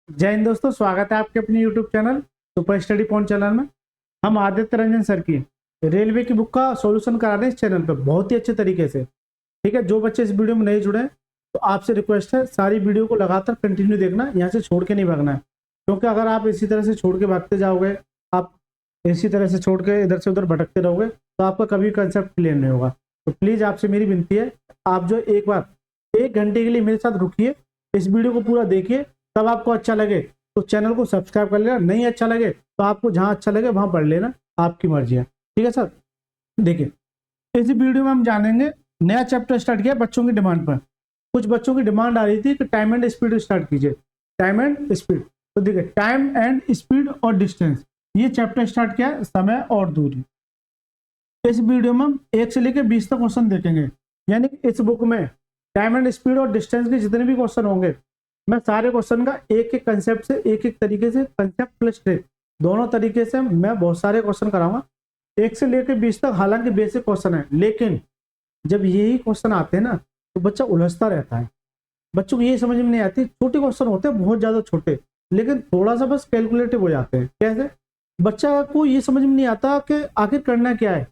जय हिंद दोस्तों, स्वागत है आपके अपने YouTube channel super study point channel में। हम आदित्य रंजन सर की रेलवे की बुक का सॉल्यूशन करा रहे हैं इस चैनल पे बहुत ही अच्छे तरीके से। ठीक है, जो बच्चे इस वीडियो में नहीं जुड़े हैं तो आपसे रिक्वेस्ट है सारी वीडियो को लगातार कंटिन्यू देखना, यहाँ से छोड़ के नहीं भागना है। क्योंकि अगर आप इसी तरह से छोड़ के भागते जाओगे, आप इसी तरह से छोड़ के इधर से उधर भटकते रहोगे तो आपका कभी कंसेप्ट क्लियर नहीं होगा। तो प्लीज़ आपसे मेरी विनती है, आप जो एक बार 1 घंटे के लिए मेरे साथ रुकिए, इस वीडियो को पूरा देखिए, तब आपको अच्छा लगे तो चैनल को सब्सक्राइब कर लेना, नहीं अच्छा लगे तो आपको जहां अच्छा लगे वहां पढ़ लेना, आपकी मर्जी है। ठीक है सर, देखिए इस वीडियो में हम जानेंगे, नया चैप्टर स्टार्ट किया बच्चों की डिमांड पर। कुछ बच्चों की डिमांड आ रही थी कि टाइम एंड स्पीड स्टार्ट कीजिए, टाइम एंड स्पीड। तो देखिए टाइम एंड स्पीड और डिस्टेंस, ये चैप्टर स्टार्ट किया, समय और दूरी। इस वीडियो में हम 1 से लेकर 20 तक क्वेश्चन देखेंगे, यानी कि इस बुक में टाइम एंड स्पीड और डिस्टेंस के जितने भी क्वेश्चन होंगे, मैं सारे क्वेश्चन का एक एक कंसेप्ट से, एक एक तरीके से, कंसेप्ट प्लस ट्रिक दोनों तरीके से मैं बहुत सारे क्वेश्चन कराऊंगा 1 से लेकर 20 तक। हालांकि बेसिक क्वेश्चन है, लेकिन जब यही क्वेश्चन आते हैं ना तो बच्चा उलझता रहता है। बच्चों को ये समझ में नहीं आती, छोटे क्वेश्चन होते हैं बहुत ज्यादा छोटे, लेकिन थोड़ा सा बस कैलकुलेटिव हो जाते हैं। कैसे? बच्चा को ये समझ में नहीं आता कि आखिर करना क्या है।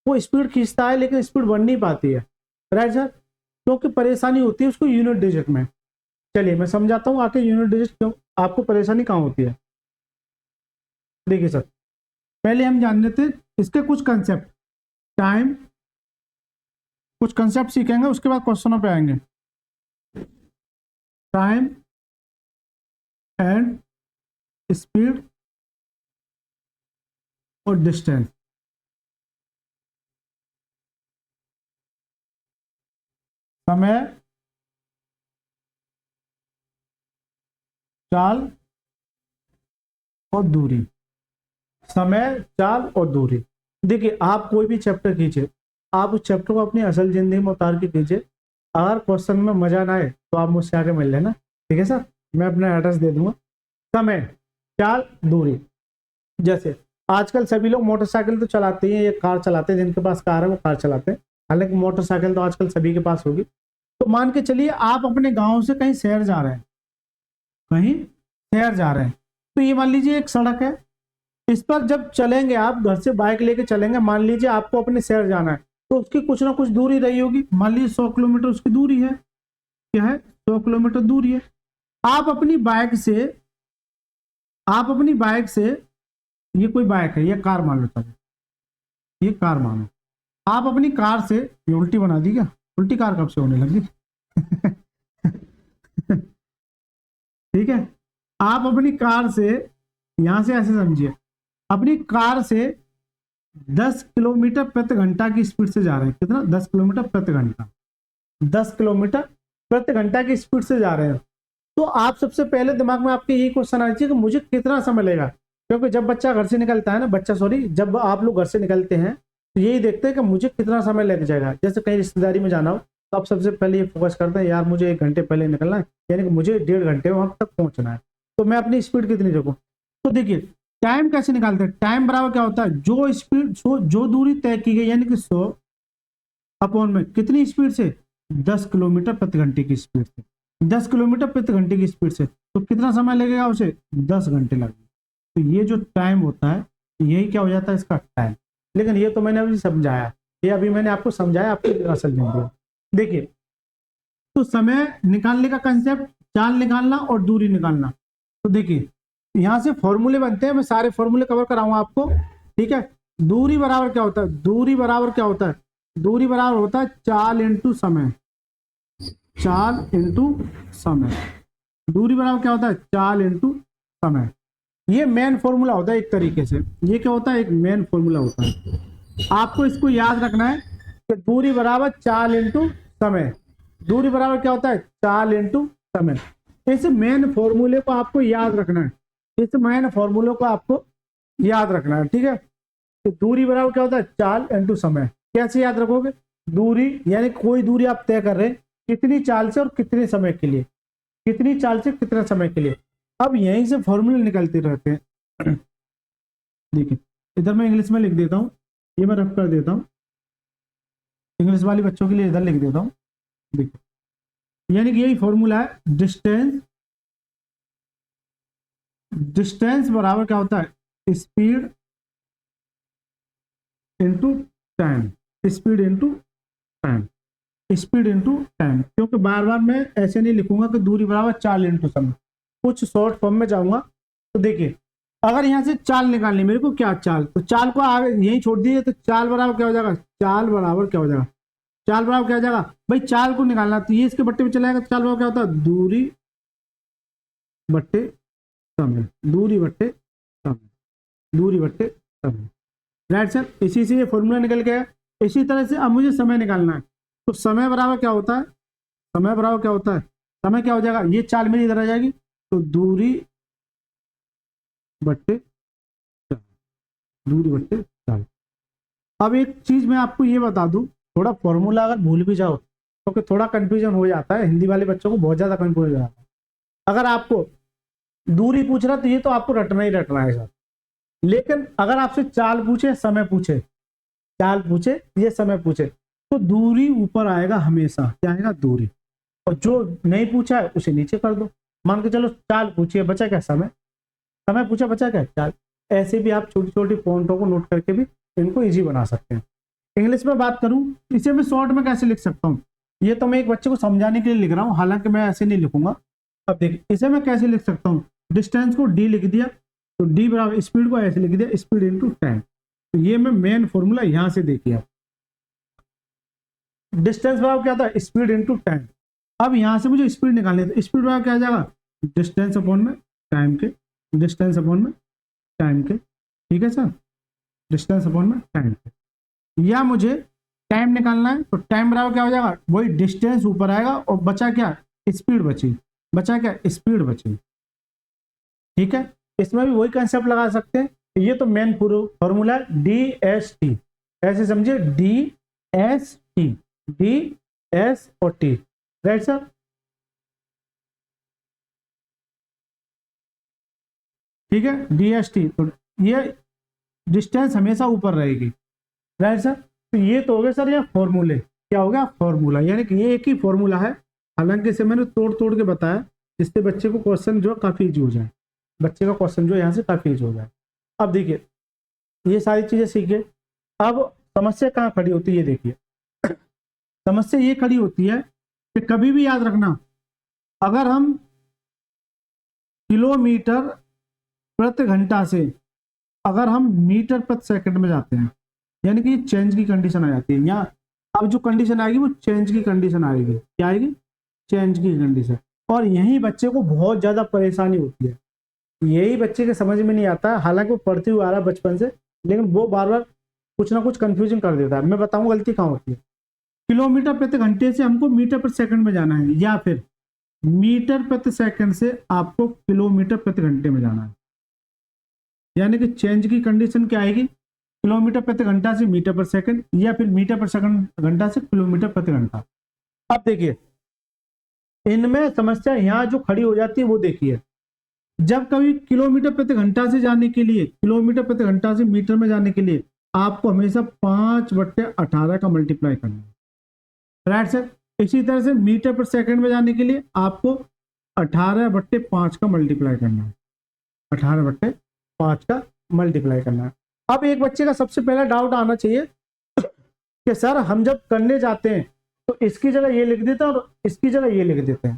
वो स्पीड खींचता है लेकिन स्पीड बढ़ नहीं पाती है, राइट सर? क्योंकि परेशानी होती है उसको यूनिट डिजिट में। चलिए मैं समझाता हूँ आखिर यूनिट डिजिट क्यों आपको परेशानी कहाँ होती है। देखिए सर, पहले हम जान लेते हैं इसके कुछ कंसेप्ट। टाइम, कुछ कंसेप्ट सीखेंगे, उसके बाद क्वेश्चनों पे आएंगे। टाइम एंड स्पीड और डिस्टेंस। समय, चाल और दूरी। समय, चाल और दूरी। देखिए आप कोई भी चैप्टर कीजिए, आप उस चैप्टर को अपनी असल जिंदगी में उतार के कीजिए। अगर क्वेश्चन में मजा ना आए तो आप मुझसे आके मिल लेना, ठीक है सर? मैं अपना एड्रेस दे दूंगा। समय, चाल, दूरी। जैसे आजकल सभी लोग मोटरसाइकिल तो चलाते हैं, ये कार चलाते हैं, जिनके पास कार है वो कार चलाते हैं। हालांकि मोटरसाइकिल तो आजकल सभी के पास होगी। तो मान के चलिए आप अपने गांव से कहीं शहर जा रहे हैं, कहीं शहर जा रहे हैं, तो ये मान लीजिए एक सड़क है। इस पर जब चलेंगे, आप घर से बाइक लेके चलेंगे, मान लीजिए आपको अपने शहर जाना है, तो उसकी कुछ ना कुछ दूरी रही होगी। मान लीजिए 100 किलोमीटर उसकी दूरी है। क्या है? 100 किलोमीटर दूरी है। आप अपनी बाइक से, आप अपनी बाइक से, ये कोई बाइक है, ये कार मान लो, चलो ये कार मानो। आप अपनी कार से, ये उल्टी बना दी क्या? उल्टी कार कब से होने लगी? ठीक है, आप अपनी कार से, यहां से ऐसे समझिए, अपनी कार से 10 किलोमीटर प्रति घंटा की स्पीड से जा रहे हैं। कितना? 10 किलोमीटर प्रति घंटा। 10 किलोमीटर प्रति घंटा की स्पीड से जा रहे हैं। तो आप सबसे पहले दिमाग में आपके यही क्वेश्चन आना चाहिए कि मुझे कितना समय लगेगा। क्योंकि जब बच्चा घर से निकलता है ना, बच्चा सॉरी, जब आप लोग घर से निकलते हैं तो यही देखते हैं कि मुझे कितना समय लग जाएगा। जैसे कहीं रिश्तेदारी में जाना हो तो आप सबसे पहले ये फोकस करते हैं, यार मुझे 1 घंटे पहले निकलना है, यानी कि मुझे 1.5 घंटे वहां तक पहुंचना है, तो मैं अपनी स्पीड कितनी रखूँ। तो देखिए टाइम कैसे निकालते हैं। टाइम बराबर क्या होता है? जो स्पीड, जो दूरी तय की गई, यानी कि 100 अपॉन में कितनी स्पीड से? 10 किलोमीटर प्रति घंटे की स्पीड से। 10 किलोमीटर प्रति घंटे की स्पीड से, तो कितना समय लगेगा उसे? 10 घंटे लगेगा। तो ये जो टाइम होता है, यही क्या हो जाता है इसका टाइम। लेकिन ये तो मैंने अभी समझाया, ये अभी मैंने आपको समझाया आपकी असल जिंदगी। देखिए तो समय निकालने का कंसेप्ट, चाल निकालना और दूरी निकालना। तो देखिए यहां से फॉर्मूले बनते हैं, मैं सारे फॉर्मूले कवर कराऊंगा आपको, ठीक है? दूरी बराबर क्या होता है? दूरी बराबर क्या होता है? दूरी बराबर होता है चाल इंटू समय। चाल इंटू समय। दूरी बराबर क्या होता है? चाल इंटू समय। ये मेन फॉर्मूला होता है एक तरीके से। ये क्या होता है? एक मेन फॉर्मूला होता है। आपको इसको याद रखना है कि दूरी बराबर चाल इंटू समय। दूरी बराबर क्या होता है? चाल इंटू समय। इस मेन फॉर्मूले को आपको याद रखना है, इस मेन फॉर्मूले को आपको याद रखना है, ठीक है? तो दूरी बराबर क्या होता है? चाल इंटू समय। कैसे याद रखोगे? दूरी यानी कोई दूरी आप तय कर रहे हैं, कितनी चाल से और कितने समय के लिए, कितनी चाल से कितना समय के लिए। अब यहीं से फॉर्मूले निकलते रहते हैं। देखिए इधर मैं इंग्लिश में लिख देता हूँ, ये मैं रफ कर देता हूँ, इंग्लिश वाले बच्चों के लिए इधर लिख देता हूँ। देखिए यानी कि यही फॉर्मूला है, डिस्टेंस डिस्टेंस बराबर क्या होता है, speed into time, speed into time, speed into time. क्योंकि बार बार मैं ऐसे नहीं लिखूंगा कि दूरी बराबर चाल इंटू समय, कुछ शॉर्ट फॉर्म में जाऊंगा। तो देखिए, अगर यहाँ से चाल निकालनी मेरे को, क्या चाल, तो चाल को आगे यही छोड़ दीजिए, तो चाल बराबर क्या हो जाएगा, चाल बराबर क्या हो जाएगा, चाल बराबर क्या हो जाएगा भाई, चाल को निकालना तो ये इसके बट्टे में चला जाएगा। चाल बराबर क्या होता है, दूरी बट्टे समय, दूरी बट्टे समय, दूरी बट्टे समय। राइट सर, इसी से ये फॉर्मूला निकल गया। इसी तरह से अब मुझे समय निकालना है, तो समय बराबर क्या होता है, समय बराबर क्या होता है, समय क्या हो जाएगा, ये चाल मेरी इधर आ जाएगी, तो दूरी बट्टे चाल, दूरी बट्टे चाल। अब एक चीज मैं आपको ये बता दूं, थोड़ा फॉर्मूला अगर भूल भी जाओ तो थोड़ा कंफ्यूजन हो जाता है, हिंदी वाले बच्चों को बहुत ज्यादा कंफ्यूजन हो जाता है। अगर आपको दूरी पूछ रहा तो ये तो आपको रटना ही रटना है सर, लेकिन अगर आपसे चाल पूछे, समय पूछे, चाल पूछे, ये समय पूछे, तो दूरी ऊपर आएगा हमेशा, क्या आएगा, दूरी। और जो नहीं पूछा है उसे नीचे कर दो। मान के चलो चाल पूछिए, बचा क्या, समय, समय पूछा, बचा क्या, चाल। ऐसे भी आप छोटी छोटी पॉइंटों को नोट करके भी इनको इजी बना सकते हैं। इंग्लिश में बात करूं, इसे मैं शॉर्ट में कैसे लिख सकता हूं, ये तो मैं एक बच्चे को समझाने के लिए लिख रहा हूं, हालांकि मैं ऐसे नहीं लिखूंगा। अब देखिए इसे मैं कैसे लिख सकता हूं, डिस्टेंस को डी लिख दिया, तो डी बराबर स्पीड को ऐसे लिख दिया, स्पीड इंटू टाइम। तो ये मैं मेन फॉर्मूला यहां से देखिए, डिस्टेंस बराबर क्या था, स्पीड इंटू टाइम। अब यहां से मुझे स्पीड निकालनी है, तो स्पीड बराबर क्या आ जाएगा, डिस्टेंस अपॉन में टाइम के, डिस्टेंस अपॉन में टाइम के, ठीक है सर, डिस्टेंस अपॉन में टाइम के। या मुझे टाइम निकालना है, तो टाइम बराबर क्या हो जाएगा, वही डिस्टेंस ऊपर आएगा और बचा क्या, स्पीड बची, बचा क्या, स्पीड बची, ठीक है। इसमें भी वही कंसेप्ट लगा सकते हैं, ये तो main formula D S T, ऐसे समझिए, D S T, D S और टी, राइट सर। ठीक है, डी एस टी, तो ये डिस्टेंस हमेशा ऊपर रहेगी, राइट सर। तो ये तो हो गया सर ये फॉर्मूले, क्या हो गया, फॉर्मूला, यानी कि ये एक ही फॉर्मूला है, हालांकि इसे मैंने तोड़ तोड़ के बताया, जिससे बच्चे को क्वेश्चन जो काफी इजी हो जाए, बच्चे का क्वेश्चन जो यहाँ से काफी इजी हो जाए। अब देखिए ये सारी चीजें सीखिए। अब समस्या कहाँ खड़ी होती है, ये देखिए, समस्या ये खड़ी होती है कि कभी भी याद रखना, अगर हम किलोमीटर प्रति घंटा से अगर हम मीटर प्रति सेकंड में जाते हैं, यानी कि चेंज की कंडीशन आ जाती है यहाँ। अब जो कंडीशन आएगी वो चेंज की कंडीशन आएगी, क्या आएगी, चेंज की कंडीशन। और यही बच्चे को बहुत ज्यादा परेशानी होती है, यही बच्चे के समझ में नहीं आता है, हालांकि वो पढ़ते हुए आ रहा है बचपन से, लेकिन वो बार बार कुछ ना कुछ कंफ्यूजन कर देता है। मैं बताऊं गलती कहाँ होती है, किलोमीटर प्रति घंटे से हमको मीटर प्रति सेकंड में जाना है, या फिर मीटर प्रति सेकंड से आपको किलोमीटर प्रति घंटे में जाना है, यानी कि चेंज की कंडीशन क्या आएगी, किलोमीटर प्रति घंटा से मीटर पर सेकंड, या फिर मीटर पर सेकंड घंटा से किलोमीटर प्रति घंटा। अब देखिए इनमें समस्या यहाँ जो खड़ी हो जाती है वो देखिए, जब कभी किलोमीटर प्रति घंटा से जाने के लिए, किलोमीटर प्रति घंटा से मीटर में जाने के लिए आपको हमेशा 5/18 का मल्टीप्लाई करना है, राइट सर। इसी तरह से मीटर पर सेकंड में जाने के लिए आपको 18/5 का मल्टीप्लाई करना है, 18/5 का मल्टीप्लाई करना है। अब एक बच्चे का सबसे पहला डाउट आना चाहिए कि सर हम जब करने जाते हैं तो इसकी जगह ये लिख देते हैं और इसकी जगह ये लिख देते हैं।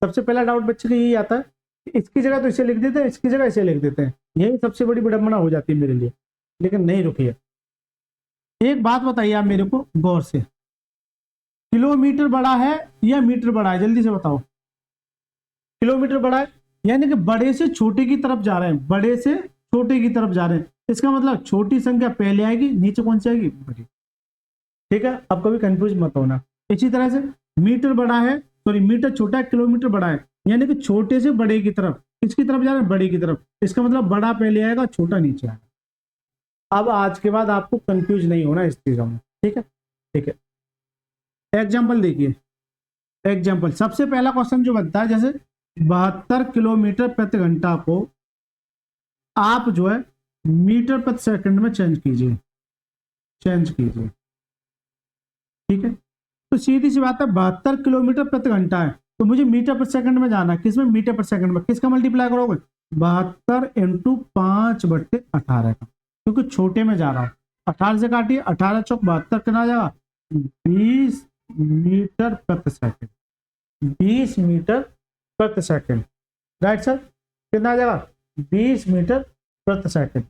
सबसे पहला डाउट बच्चे का यही आता है कि इसकी जगह तो इसे लिख देते हैं, इसकी जगह इसे लिख देते हैं, यही सबसे बड़ी विडंबना हो जाती है मेरे लिए। लेकिन नहीं, रुकिए, एक बात बताइए आप मेरे को गौर से, किलोमीटर बड़ा है या मीटर बड़ा है, जल्दी से बताओ। किलोमीटर बड़ा है, यानी कि बड़े से छोटे की तरफ जा रहे हैं, बड़े से छोटे की तरफ जा रहे हैं, इसका मतलब छोटी संख्या पहले आएगी, नीचे कौन सी आएगी, बड़ी, ठीक है। अब कभी कंफ्यूज मत होना। इसी तरह से मीटर बड़ा है, सॉरी मीटर छोटा है, किलोमीटर बड़ा है, यानी कि छोटे से बड़े की तरफ, किसकी तरफ जा रहे हैं, बड़े की तरफ, इसका मतलब बड़ा पहले आएगा, छोटा नीचे आएगा। अब आज के बाद आपको कंफ्यूज नहीं होना इस चीजों में, ठीक है, ठीक है। एग्जाम्पल देखिए, एग्जाम्पल सबसे पहला क्वेश्चन जो बनता है, जैसे 72 किलोमीटर प्रति घंटा को आप जो है मीटर प्रति सेकंड में चेंज कीजिए, चेंज कीजिए, ठीक है। तो सीधी सी बात है, 72 किलोमीटर प्रति घंटा है, तो मुझे मीटर प्रति सेकंड में जाना है, किसमें, मीटर प्रति सेकंड में, किसका मल्टीप्लाई करोगे, 72 इंटू 5/18 का, क्योंकि छोटे में जा रहा हूँ। 18 से काटिए, 18 चौक 72 कितना आ जाएगा? 20 मीटर प्रति सेकंड। 20 मीटर प्रति सेकंड, राइट सर? कितना आ जाएगा? 20 मीटर प्रति सेकंड।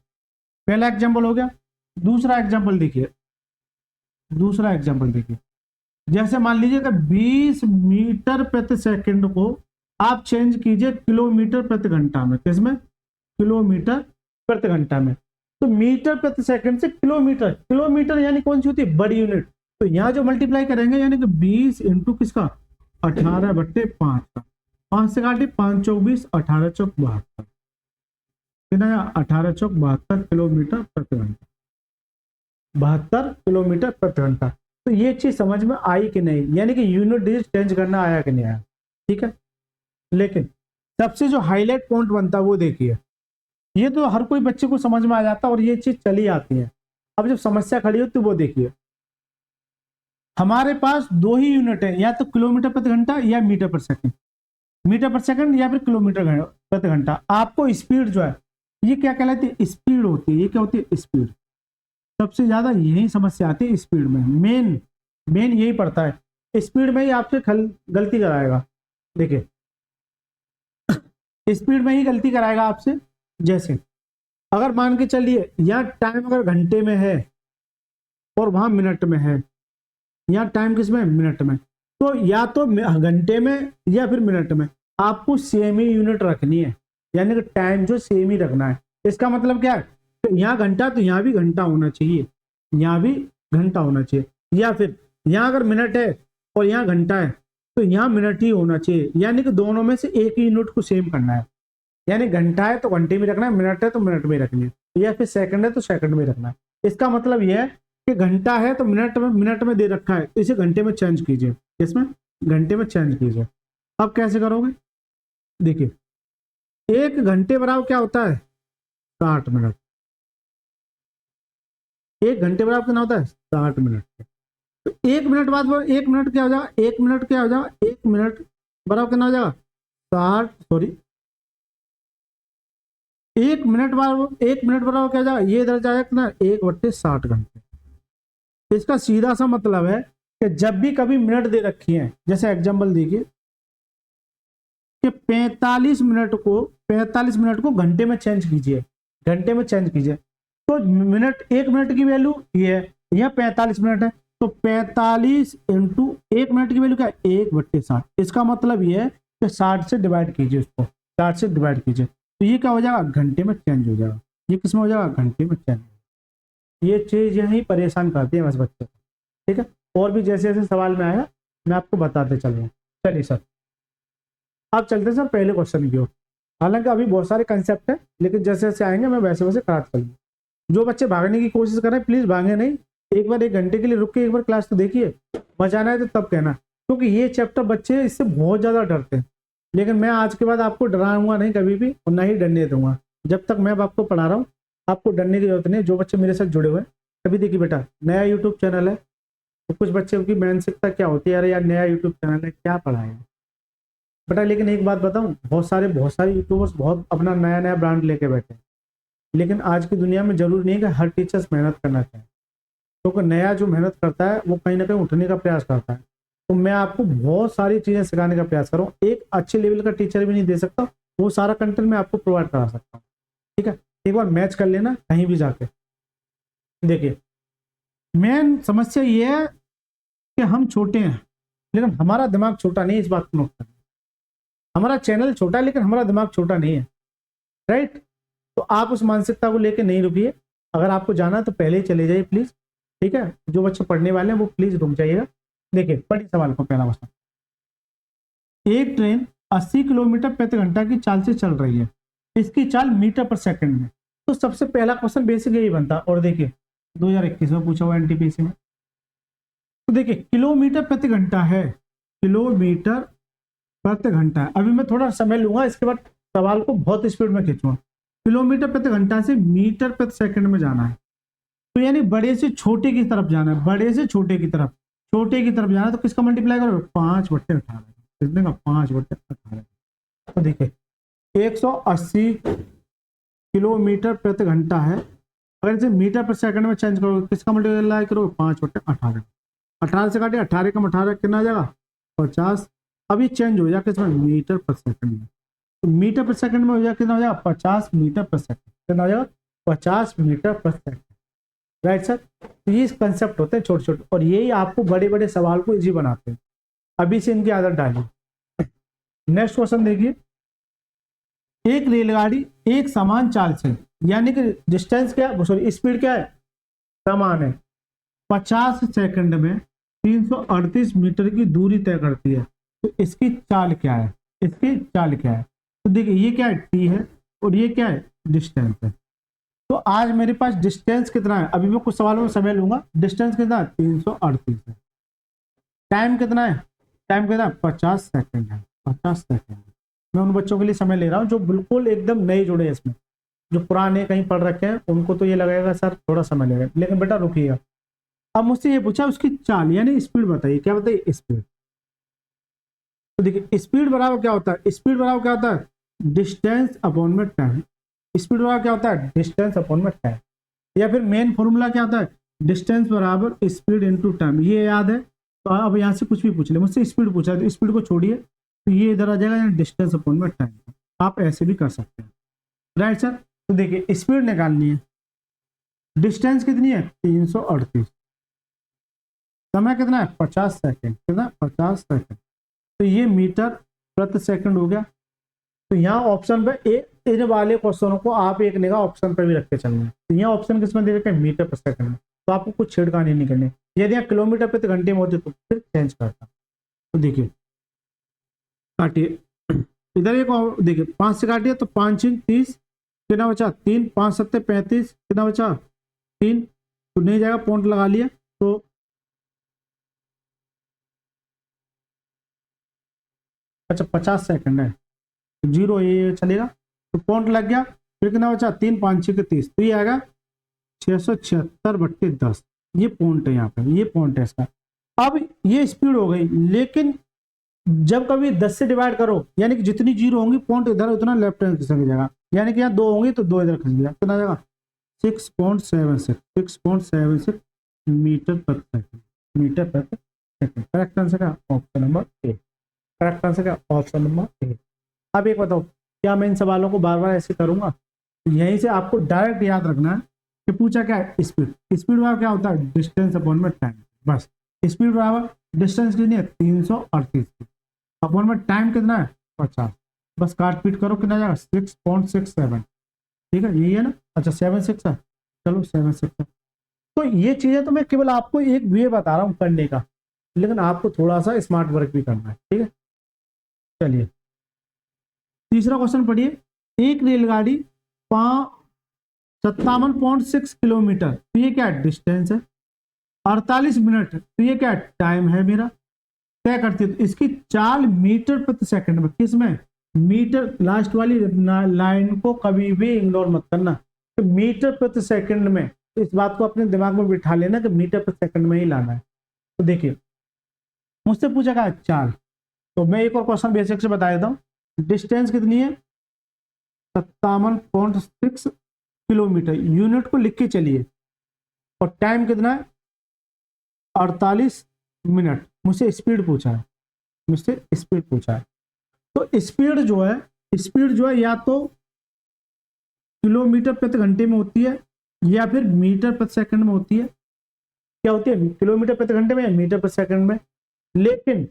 पहला एग्जाम्पल हो गया। दूसरा एग्जाम्पल देखिए, दूसरा एग्जाम्पल देखिए। जैसे मान लीजिए कि 20 मीटर प्रति सेकंड को आप चेंज कीजिए किलोमीटर प्रति घंटा में। किसमें? किलोमीटर प्रति घंटा में। तो मीटर प्रति सेकंड से किलोमीटर, किलोमीटर यानी कौन सी होती है? बड़ी यूनिट। तो यहाँ जो मल्टीप्लाई करेंगे यानी कि 20 इंटू किसका? 18/5 का। 5 से काटिए, 5 चौक 20, 18 चौक 72, कितना? 18 चौक 72 किलोमीटर प्रति घंटा। 72 किलोमीटर प्रति घंटा। तो ये चीज समझ में आई कि नहीं? यानी कि यूनिट डिजिट चेंज करना आया कि नहीं आया? ठीक है। लेकिन सबसे जो हाईलाइट पॉइंट बनता है वो देखिए, ये तो हर कोई बच्चे को समझ में आ जाता है और ये चीज चली आती है। अब जब समस्या खड़ी होती है वो देखिए, हमारे पास दो ही यूनिट है, या तो किलोमीटर प्रति घंटा या मीटर पर सेकंड। मीटर पर सेकंड या फिर किलोमीटर प्रति घंटा। आपको स्पीड जो है ये क्या कहलाती है? स्पीड होती है। ये क्या होती है? स्पीड। सबसे ज्यादा यही समस्या आती है स्पीड में। मेन यही पड़ता है। स्पीड में ही आपसे गलती कराएगा। देखिए, स्पीड में ही गलती कराएगा आपसे। जैसे अगर मान के चलिए यहाँ टाइम अगर घंटे में है और वहां मिनट में है, यहाँ टाइम किस में? मिनट में। तो या तो घंटे में या फिर मिनट में आपको सेम ही यूनिट रखनी है, यानी कि टाइम जो सेम ही रखना है। इसका मतलब क्या है? तो यहाँ घंटा, तो यहाँ भी घंटा होना चाहिए, यहाँ भी घंटा होना चाहिए। या फिर यहाँ अगर मिनट है और यहाँ घंटा है तो यहाँ मिनट ही होना चाहिए, यानी कि दोनों में से एक ही यूनिट को सेम करना है। यानी घंटा है तो घंटे में रखना है, मिनट है तो मिनट में रखनी है, या फिर सेकंड है तो सेकंड में रखना है। इसका मतलब यह है कि घंटा है तो मिनट में दे रखा है, तो इसे घंटे में चेंज कीजिए। इसमें घंटे में चेंज कीजिए। अब कैसे करोगे? देखिए, 1 घंटे बराबर क्या होता है? 60 मिनट। 1 घंटे बराबर कितना होता है? 60 मिनट। तो 1 मिनट बाद 1 मिनट क्या हो जाएगा? 1 मिनट क्या हो जाएगा? 1 मिनट बराबर कितना हो जाएगा? 1 मिनट बराबर क्या हो जाएगा? ये इधर जाएगा कितना? 1/60 घंटे। इसका सीधा सा मतलब है कि जब भी कभी मिनट दे रखी है, जैसे एग्जांपल देखिए कि 45 मिनट को घंटे में चेंज कीजिए, घंटे में चेंज कीजिए। तो मिनट, 1 मिनट की वैल्यू ये है, यह 45 मिनट है, तो 45 इंटू 1 मिनट की वैल्यू क्या है? 1/60। इसका मतलब ये है कि 60 से डिवाइड कीजिए, इसको 60 से डिवाइड कीजिए, तो ये क्या हो जाएगा? घंटे में चेंज हो जाएगा। ये किस में हो जाएगा? घंटे में चेंज। ये चीज यही परेशान करती है बस बच्चे को। ठीक है, और भी जैसे जैसे सवाल में आया मैं आपको बताते चल रहा हूँ। चलिए सर, अब चलते सर पहले क्वेश्चन की ओर। हालांकि अभी बहुत सारे कंसेप्ट है, लेकिन जैसे जैसे आएंगे मैं वैसे वैसे कराते चलूँगा। जो बच्चे भागने की कोशिश कर रहे हैं प्लीज भागे नहीं, एक बार 1 घंटे के लिए रुक के एक बार क्लास तो देखिए, मजा आना है तो तब कहना, क्योंकि ये चैप्टर बच्चे इससे बहुत ज्यादा डरते हैं। लेकिन मैं आज के बाद आपको डराऊंगा नहीं कभी भी, और ना ही डरने दूंगा। जब तक मैं आपको पढ़ा रहा हूँ आपको डरने की जरूरत नहीं। जो बच्चे मेरे साथ जुड़े हुए हैं, अभी देखिए बेटा, नया यूट्यूब चैनल है, तो कुछ बच्चों की मानसिकता क्या होती है, अरे यार नया यूट्यूब चैनल है क्या पढ़ाएं बेटा। लेकिन एक बात बताऊं, बहुत सारे यूट्यूबर्स बहुत अपना नया नया ब्रांड लेके बैठे हैं, लेकिन आज की दुनिया में जरूरी नहीं कि हर टीचर्स मेहनत करना चाहिए, क्योंकि नया जो मेहनत करता है वो कहीं ना कहीं उठने का प्रयास करता है। तो मैं आपको बहुत सारी चीजें सिखाने का प्रयास करूँ। एक अच्छे लेवल का टीचर भी नहीं दे सकता, वो सारा कंटेंट मैं आपको प्रोवाइड करा सकता हूँ। ठीक है, एक बार मैच कर लेना कहीं भी जाके। देखिए, मेन समस्या ये है कि हम छोटे हैं लेकिन हमारा दिमाग छोटा नहीं है। इस बात को नोट करना, हमारा चैनल छोटा है लेकिन हमारा दिमाग छोटा नहीं है, राइट? तो आप उस मानसिकता को लेकर नहीं रुकिए। अगर आपको जाना है तो पहले ही चले जाइए प्लीज। ठीक है, जो बच्चे पढ़ने वाले हैं वो प्लीज रुक जाइएगा। देखिए, पढ़िए सवाल को। पहला क्वेश्चन, एक ट्रेन 80 किलोमीटर प्रति घंटा की चाल से चल रही है, इसकी चाल मीटर पर सेकंड में। तो सबसे पहला क्वेश्चन बेसिक यही बनता। और देखिए 2021 में पूछा हुआ एनटीपीसी में। तो देखिए, किलोमीटर प्रति घंटा है, किलोमीटर प्रति घंटा है। अभी मैं थोड़ा समय लूंगा, इसके बाद सवाल को बहुत स्पीड में खींचूंगा। किलोमीटर प्रति घंटा से मीटर प्रति सेकंड में जाना है, तो यानी बड़े से छोटे की तरफ जाना है, बड़े से छोटे की तरफ जाना है। तो किसका मल्टीप्लाई करो? 5/18। कितने का? 5/18। तो देखिए 180 किलोमीटर प्रति घंटा है। अगर इसे मीटर पर सेकंड में चेंज करो, किसका मल्टीप्लाई करो, 5/18, 18 से काटिए, 18 कम 18 कितना आ जाएगा, 50। अब ये चेंज हो जाएगा किसमें, मीटर पर सेकंड में। तो मीटर पर सेकंड में हो जाएगा कितना हो जाएगा, 50 मीटर पर सेकंड। कितना हो जाएगा, 50 मीटर पर सेकंड। Right sir. तो ये कंसेप्ट होते हैं छोटे छोटे, और यही आपको बड़े बड़े सवाल को इजी बनाते हैं। अभी से इनकी आदत डालिए। नेक्स्ट क्वेश्चन देखिए, एक रेलगाड़ी एक समान चाल से, यानी कि डिस्टेंस क्या है, सॉरी स्पीड क्या है, समान है, 50 सेकंड में 338 मीटर की दूरी तय करती है। तो इसकी चाल क्या है, इसकी चाल क्या है। तो देखिए ये क्या है, टी है, और ये क्या है, डिस्टेंस है। तो आज मेरे पास डिस्टेंस कितना है, अभी मैं कुछ सवालों में समय लूंगा। डिस्टेंस कितना है, 338 है। टाइम कितना है, टाइम कितना है, 50 सेकंड है, 50 सेकंड। मैं उन बच्चों के लिए समय ले रहा हूँ जो बिल्कुल एकदम नए जुड़े हैं इसमें, जो पुराने कहीं पढ़ रखे हैं उनको तो ये लगेगा सर थोड़ा समय लगेगा, लेकिन बेटा रुकिएगा। अब मुझसे ये पूछा उसकी चाल यानी स्पीड बताइए, क्या बताइए, स्पीड। तो देखिए स्पीड बराबर क्या होता है, स्पीड बराबर क्या होता है, डिस्टेंस अपॉन में टाइम। स्पीड बराबर क्या होता है, डिस्टेंस अपॉन में टाइम। या फिर मेन फॉर्मूला क्या होता है, डिस्टेंस बराबर स्पीड इनटू टाइम। ये याद है। तो अब यहाँ से कुछ भी पूछ ले, मुझसे स्पीड पूछा है तो स्पीड को छोड़िए, तो ये इधर आ जाएगा डिस्टेंस अपॉन में टाइम। आप ऐसे भी कर सकते हैं। Right sir. तो देखिए स्पीड निकालनी है, डिस्टेंस कितनी है, 338, समय कितना है, 50 सेकंड, कितना 50 सेकंड। तो ये मीटर प्रति सेकंड हो गया। तो यहाँ ऑप्शन पे इन वाले क्वेश्चनों को आप एक निगाह ऑप्शन पे भी रख के चलना है। तो यहाँ ऑप्शन किसमें दे रखे हैं, मीटर पर सेकंड में। तो आपको कुछ छेड़खानी नहीं करनी। यदि यहाँ किलोमीटर प्रति घंटे में होते तो फिर चेंज करता। तो देखिए काटिए, इधर एक देखिए 5 से काटिए तो 5 × 30 कितना बचा, 3, 5 × 7 = 35, कितना बचा, 3। तो नहीं जाएगा, पॉइंट लगा लिया। तो अच्छा 50 सेकंड है, तो 0 ये चलेगा, तो पॉइंट लग गया। फिर कितना बचा, 3, 5, 6 × 30, तो ये आएगा 676/10। ये पॉइंट है यहाँ पे, ये पॉइंट है इसका। अब ये स्पीड हो गई, लेकिन जब कभी 10 से डिवाइड करो, यानी कि जितनी जीरो होंगी पॉइंट इधर उतना लेफ्ट हैंड खिसक जाएगा। यानी कि यहाँ 2 होंगी तो 2 इधर खिसक जाएगा, कितना जाएगा, 6.76 मीटर प्रति सेकंड, मीटर प्रति सेकंड। करेक्ट आंसर क्या, option number A. Correct answer क्या, ऑप्शन नंबर ए। अब एक बताओ, क्या मैं इन सवालों को बार बार ऐसे करूंगा, यहीं से आपको डायरेक्ट याद रखना है कि पूछा क्या है, स्पीड। स्पीड बराबर क्या होता है, डिस्टेंस अपॉन में टाइम। बस स्पीड बराबर डिस्टेंस कितनी है, 338 अपॉन में टाइम कितना है, 50। बस काट पीट करो, कितना जाएगा, 6.67। ठीक है, यही है ना। अच्छा 76 है, चलो 76 है। तो ये चीजें तो मैं केवल आपको एक वे बता रहा हूँ करने का, लेकिन आपको थोड़ा सा स्मार्ट वर्क भी करना है। ठीक है, चलिए तीसरा क्वेश्चन पढ़िए। एक रेलगाड़ी 57.6 किलोमीटर, तो ये क्या डिस्टेंस है, 48 मिनट, तो ये क्या टाइम है मेरा, तय करती है। तो इसकी चाल मीटर प्रति सेकंड में, किसमें, मीटर। लास्ट वाली लाइन को कभी भी इग्नोर मत करना। तो मीटर प्रति सेकंड में, तो इस बात को अपने दिमाग में बिठा लेना कि मीटर प्रति सेकंड में ही लाना है। तो देखिए मुझसे पूछा क्या, चाल। तो मैं एक और क्वेश्चन बेसिक से बता देता हूँ। डिस्टेंस कितनी है, 57.6 किलोमीटर, यूनिट को लिख के चलिए। और टाइम कितना है, 48 मिनट। मुझसे स्पीड पूछा है, मुझसे स्पीड पूछा है। तो स्पीड जो है, स्पीड जो है या तो किलोमीटर प्रति घंटे में होती है या फिर मीटर प्रति सेकंड में होती है। क्या होती है, किलोमीटर प्रति घंटे में या मीटर प्रति सेकंड में। लेकिन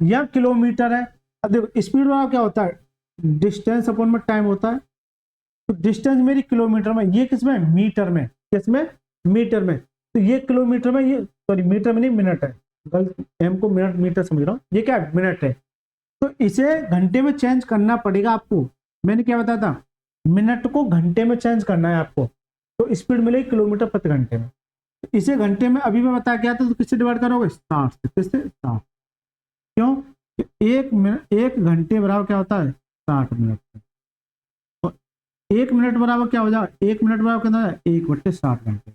यह किलोमीटर है। अब देखो स्पीड वाला क्या होता है, डिस्टेंस अपॉन में टाइम होता है। तो डिस्टेंस मेरी किलोमीटर में, ये किसमें, मीटर में, किसमें, मीटर में। तो ये किलोमीटर में, ये सॉरी मीटर में नहीं, मिनट है, गलत, एम को मिनट मीटर समझ रहा हूँ, ये क्या है, मिनट है। तो इसे घंटे में चेंज करना पड़ेगा आपको। मैंने क्या बताया था, मिनट को घंटे में चेंज करना है आपको। तो स्पीड मिलेगी किलोमीटर प्रति घंटे में। तो इसे घंटे में अभी मैं बताया क्या था, तो किससे डिवाइड करोगे, 60 से। किससे, 60। क्यों, एक मिनट, एक घंटे बराबर क्या होता है, 60 मिनट। तो 1 मिनट बराबर क्या हो जाएगा, 1 मिनट बराबर कितना है, 1/60 घंटे।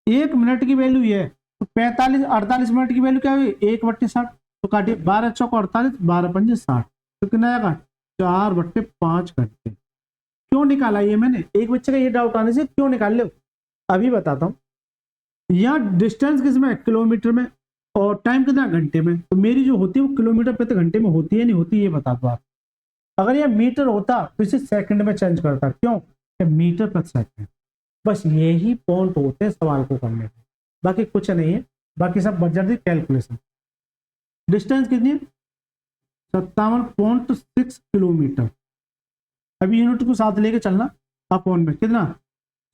1 मिनट की वैल्यू ये है, तो 48 मिनट की वैल्यू क्या हुई, 1/60। तो काटिए, 12 × 4 = 48, 12 × 5 = 60। तो कितना आएगा, 4/5 घंटे। क्यों निकाला ये मैंने, एक बच्चे का ये डाउट आने से क्यों निकाल लो, अभी बताता हूँ। यहाँ डिस्टेंस किस में, किलोमीटर में, और टाइम कितना, घंटे में। तो मेरी जो होती है वो किलोमीटर प्रति घंटे में होती है, नहीं होती, ये बता दो आप। अगर यह मीटर होता तो इसे सेकंड में चेंज करता, क्यों, मीटर प्रति सेकंड। बस यही पॉइंट होते हैं सवाल को करने के, बाकी कुछ नहीं है, बाकी सब बजट कैलकुलेशन। डिस्टेंस कितनी है, 57.6 किलोमीटर। अभी यूनिट को साथ लेके चलना, अपॉन में कितना,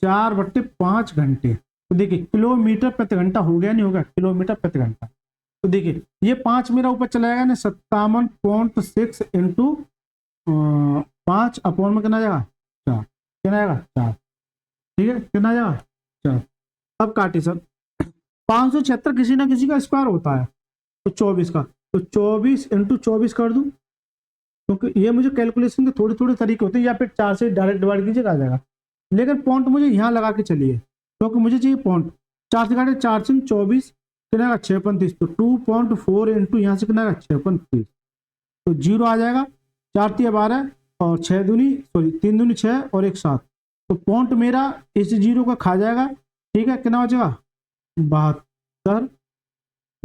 4/5 घंटे। तो देखिए किलोमीटर प्रति घंटा हो गया, नहीं होगा, किलोमीटर प्रति घंटा। तो देखिए ये 5 मेरा ऊपर चला जाएगा ना, 57.6 इंटू 5 अपॉन में कितना जाएगा, 4, कितना जाएगा 4, ठीक है, कितना जाएगा 4। अब काटे सर, 576 किसी ना किसी का स्क्वायर होता है, तो 24 का, तो 24 इंटू 24 कर दूं, क्योंकि ये मुझे कैलकुलेशन के थोड़े थोड़े तरीके होते हैं, या फिर 4 से डायरेक्ट डिवाइड कीजिए आ जाएगा, लेकिन पॉइंट मुझे यहाँ लगा के चलिए, क्योंकि मुझे चाहिए पॉइंट। 4 से काटे, 4 से 24, कितना 6.35, तो 2.4 इंटू यहाँ से कितना 6.35, तो 0 आ जाएगा, 4 3 12 और 6 दूनी, सॉरी 3 दूनी 6 और 1 7, तो पॉइंट मेरा इस 0 का खा जाएगा, ठीक है, कितना बचेगा 72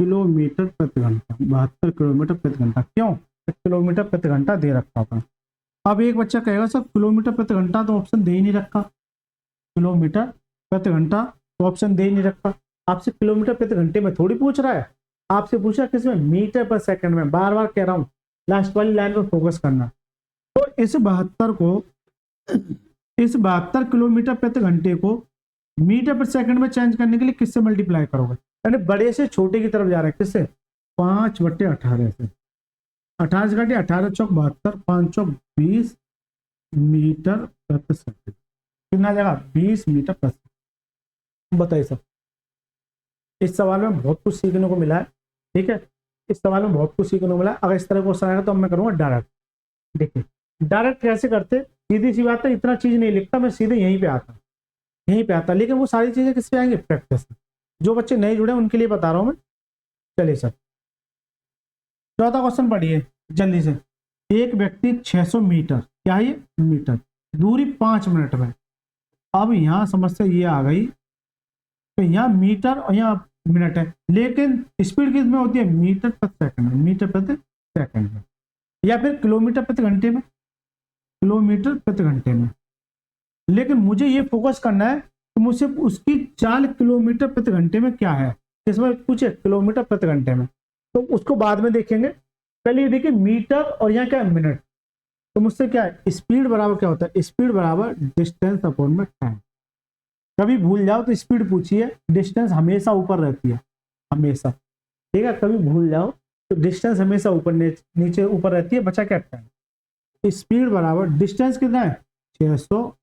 किलोमीटर प्रति घंटा, 72 किलोमीटर प्रति घंटा। क्यों, किलोमीटर प्रति घंटा दे रखा था। अब एक बच्चा कहेगा सर किलोमीटर प्रति घंटा तो ऑप्शन दे ही नहीं रखा, किलोमीटर प्रति घंटा तो ऑप्शन दे ही नहीं रखा। आपसे किलोमीटर प्रति घंटे में थोड़ी पूछ रहा है, आपसे पूछा किसमें, मीटर पर सेकंड में। बार बार कह रहा हूं लास्ट वाली लाइन पर फोकस करना। तो इस 72 किलोमीटर प्रति घंटे को मीटर पर सेकंड में चेंज करने के लिए किससे मल्टीप्लाई करोगे, यानी बड़े से छोटे की तरफ जा रहा है, किससे, 5/18 से। 18 से घटे 18 चौक 72, 5 चौक 20 मीटर प्रति सेकंड, कितना जाएगा 20 मीटर प्रति सेकंड। बताइए सब, इस सवाल में बहुत कुछ सीखने को मिला है, ठीक है, इस सवाल में बहुत कुछ सीखने को मिला। अगर इस तरह क्वेश्चन आएगा तो मैं करूंगा डायरेक्ट। देखिए डायरेक्ट कैसे करते, सीधी सी बात है, इतना चीज नहीं लिखता मैं, सीधे यहीं पे आता, यहीं पे आता, लेकिन वो सारी चीजें किस पे आएंगे, प्रैक्टिस। जो बच्चे नहीं जुड़े उनके लिए बता रहा हूं मैं। चलिए सर, चौथा क्वेश्चन पढ़िए जल्दी से। एक व्यक्ति 600 मीटर, क्या है ये, मीटर, दूरी 5 मिनट में। अब यहाँ समस्या ये आ गई, तो यहाँ मीटर और यहाँ मिनट है, लेकिन स्पीड किस में होती है, मीटर प्रति सेकंड में, मीटर प्रति सेकंड में, या फिर किलोमीटर प्रति घंटे में, किलोमीटर प्रति घंटे में। लेकिन मुझे ये फोकस करना है कि मुझसे उसकी चाल किलोमीटर प्रति घंटे में क्या है, इसमें पूछे किलोमीटर प्रति घंटे में, तो उसको बाद में देखेंगे। पहले ये देखिए मीटर और यहाँ क्या है, मिनट। तो मुझसे क्या है, स्पीड बराबर क्या होता है, स्पीड बराबर डिस्टेंस अपॉन में टाइम। कभी भूल जाओ तो स्पीड पूछिए, डिस्टेंस हमेशा ऊपर रहती है, हमेशा, ठीक है, कभी भूल जाओ तो डिस्टेंस हमेशा ऊपर नीचे ऊपर रहती है, बचा क्या टाइम। स्पीड बराबर डिस्टेंस कितना है 600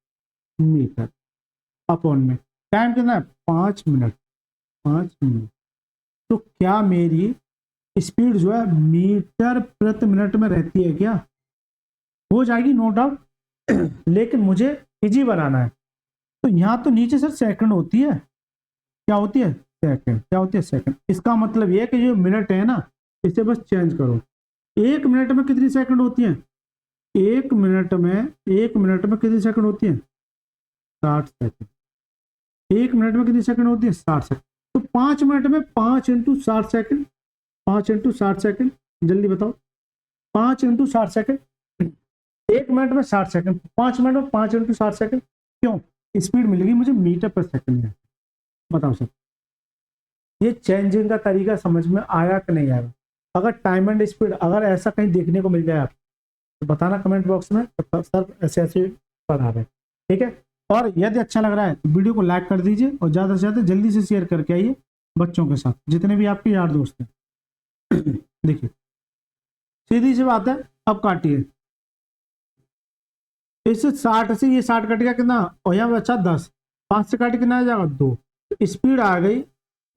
मीटर अपॉन में टाइम कितना है 5 मिनट, 5 मिनट। तो क्या मेरी स्पीड जो है मीटर प्रति मिनट में रहती है क्या, हो जाएगी नो डाउट, लेकिन मुझे इजी बनाना है। तो यहाँ तो नीचे सर सेकंड होती है, क्या होती है सेकंड, क्या होती है सेकंड। इसका मतलब ये है कि जो मिनट है ना, इसे बस चेंज करो। 1 मिनट में कितनी सेकंड होती है, 1 मिनट में कितनी सेकंड होती है 60 सेकंड। 1 मिनट में कितनी सेकंड होती है 60 सेकंड। तो 5 मिनट में 5 इंटू 60 सेकंड, 5 इंटू 60 सेकंड, जल्दी बताओ, 5 इंटू 60 सेकंड, 1 मिनट में 60 सेकंड, 5 मिनट में 5 इंटू 60 सेकंड। क्यों, स्पीड मिलेगी मुझे मीटर पर सेकंड में। बताओ सर, ये चेंजिंग का तरीका समझ में आया कि नहीं आया। अगर टाइम एंड स्पीड अगर ऐसा कहीं देखने को मिल जाए आप तो बताना कमेंट बॉक्स में, तो सर ऐसे ऐसे पढ़ा रहे, ठीक है। और यदि अच्छा लग रहा है तो वीडियो को लाइक कर दीजिए और ज़्यादा से ज़्यादा जल्दी से शेयर करके आइए बच्चों के साथ, जितने भी आपके यार दोस्त हैं। देखिए सीधी सी बात है, अब काटिए, इस 60 से ये 60 कट गया कितना, और यहाँ बचा 10, 5 से काट कितना आ जाएगा 2, तो स्पीड आ गई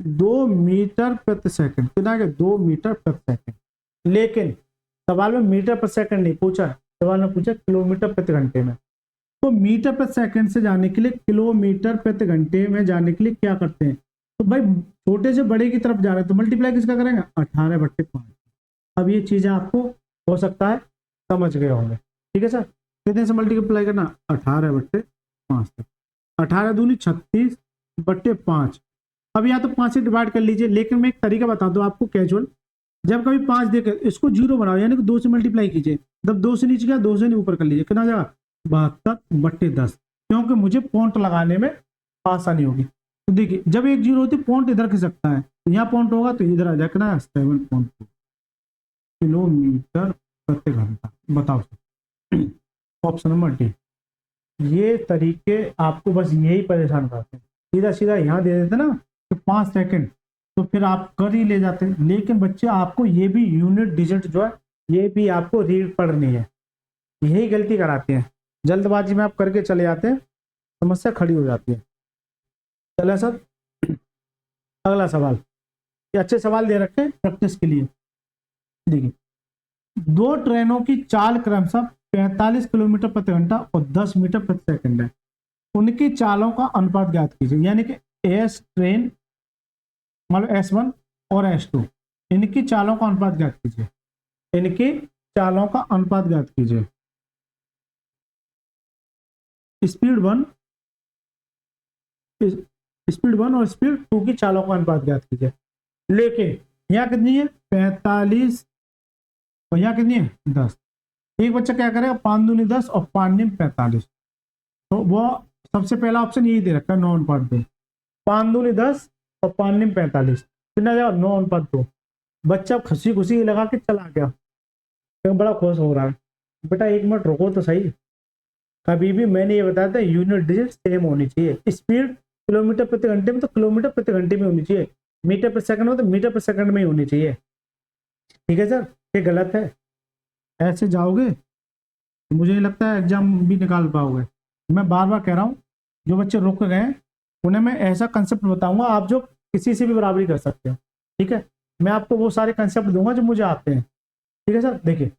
2 मीटर प्रति सेकंड, कितना आ गया 2 मीटर प्रति सेकंड। लेकिन सवाल में मीटर प्रति सेकंड नहीं पूछा, सवाल में पूछा किलोमीटर प्रति घंटे में। तो मीटर प्रति सेकंड से जाने के लिए किलोमीटर प्रति घंटे में जाने के लिए क्या करते हैं, तो भाई छोटे से बड़े की तरफ जा रहे हैं तो मल्टीप्लाई किसका करेंगे 18/5। अब ये चीजें आपको हो सकता है समझ गए होंगे। ठीक है सर, कितने से मल्टीप्लाई करना, 18/5 तक, 18 दूनी 36/5। अब या तो 5 से डिवाइड कर लीजिए, लेकिन मैं एक तरीका बता दूं आपको कैजुअल, जब कभी 5 देखे इसको जीरो बनाओ, यानी कि 2 से मल्टीप्लाई कीजिए, जब 2 से नीचे गया 2 से ऊपर कर लीजिए, कितना जाएगा 72/10, क्योंकि मुझे पॉइंट लगाने में आसानी होगी। तो देखिए जब एक जीरो होती है पॉइंट इधर खिसकता है, तो यहाँ पॉइंट होगा तो इधर आ जाए, कितना 7.2 किलोमीटर प्रति घंटा। बताओ सर, ऑप्शन नंबर डी। ये तरीके आपको बस यही परेशान करते हैं, सीधा सीधा यहाँ दे देते ना कि 5 सेकंड, तो फिर आप कर ही ले जाते हैं। लेकिन बच्चे आपको ये भी यूनिट डिजिट जो है ये भी आपको रीड पढ़नी है, यही गलती कराते हैं, जल्दबाजी में आप करके चले जाते हैं, समस्या खड़ी हो जाती है। चले सर, अगला सवाल, ये अच्छे सवाल दे रखे हैं प्रैक्टिस के लिए। देखिए, 2 ट्रेनों की चाल क्रमशः 45 किलोमीटर प्रति घंटा और 10 मीटर प्रति सेकंड है, उनकी चालों का अनुपात ज्ञात कीजिए। यानी कि एस ट्रेन मतलब S1 और S2, इनकी चालों का अनुपात ज्ञात कीजिए, इनकी चालों का अनुपात ज्ञात कीजिए। स्पीड 1 और स्पीड 2 की चालों का अनुपात ज्ञात कीजिए। लेकिन यहाँ कितनी है 45 और यहाँ कितनी है 10। एक बच्चा क्या करेगा 5 दूनी 10 और 5 नीम 45, तो वो सबसे पहला ऑप्शन यही दे रखा है 9:2, 5 दूनी 10 और 5 नीम 45, कितना जाएगा 9:2। बच्चा खुशी खुशी लगा के चला गया, तो बड़ा खुश हो रहा है। बेटा 1 मिनट रुको तो सही, कभी भी मैंने ये बताया था यूनिट डिजिट सेम होनी चाहिए। स्पीड किलोमीटर प्रति घंटे में तो किलोमीटर प्रति घंटे में होनी चाहिए, मीटर प्रति सेकंड में तो मीटर प्रति सेकंड में ही होनी चाहिए। ठीक है सर, ये गलत है, ऐसे जाओगे तो मुझे नहीं लगता है एग्जाम भी निकाल पाओगे। मैं बार बार कह रहा हूँ, जो बच्चे रुक गए उन्हें मैं ऐसा कंसेप्ट बताऊंगा आप जो किसी से भी बराबरी कर सकते हो। ठीक है, मैं आपको वो सारे कंसेप्ट दूंगा जो मुझे आते हैं। ठीक है सर, देखिए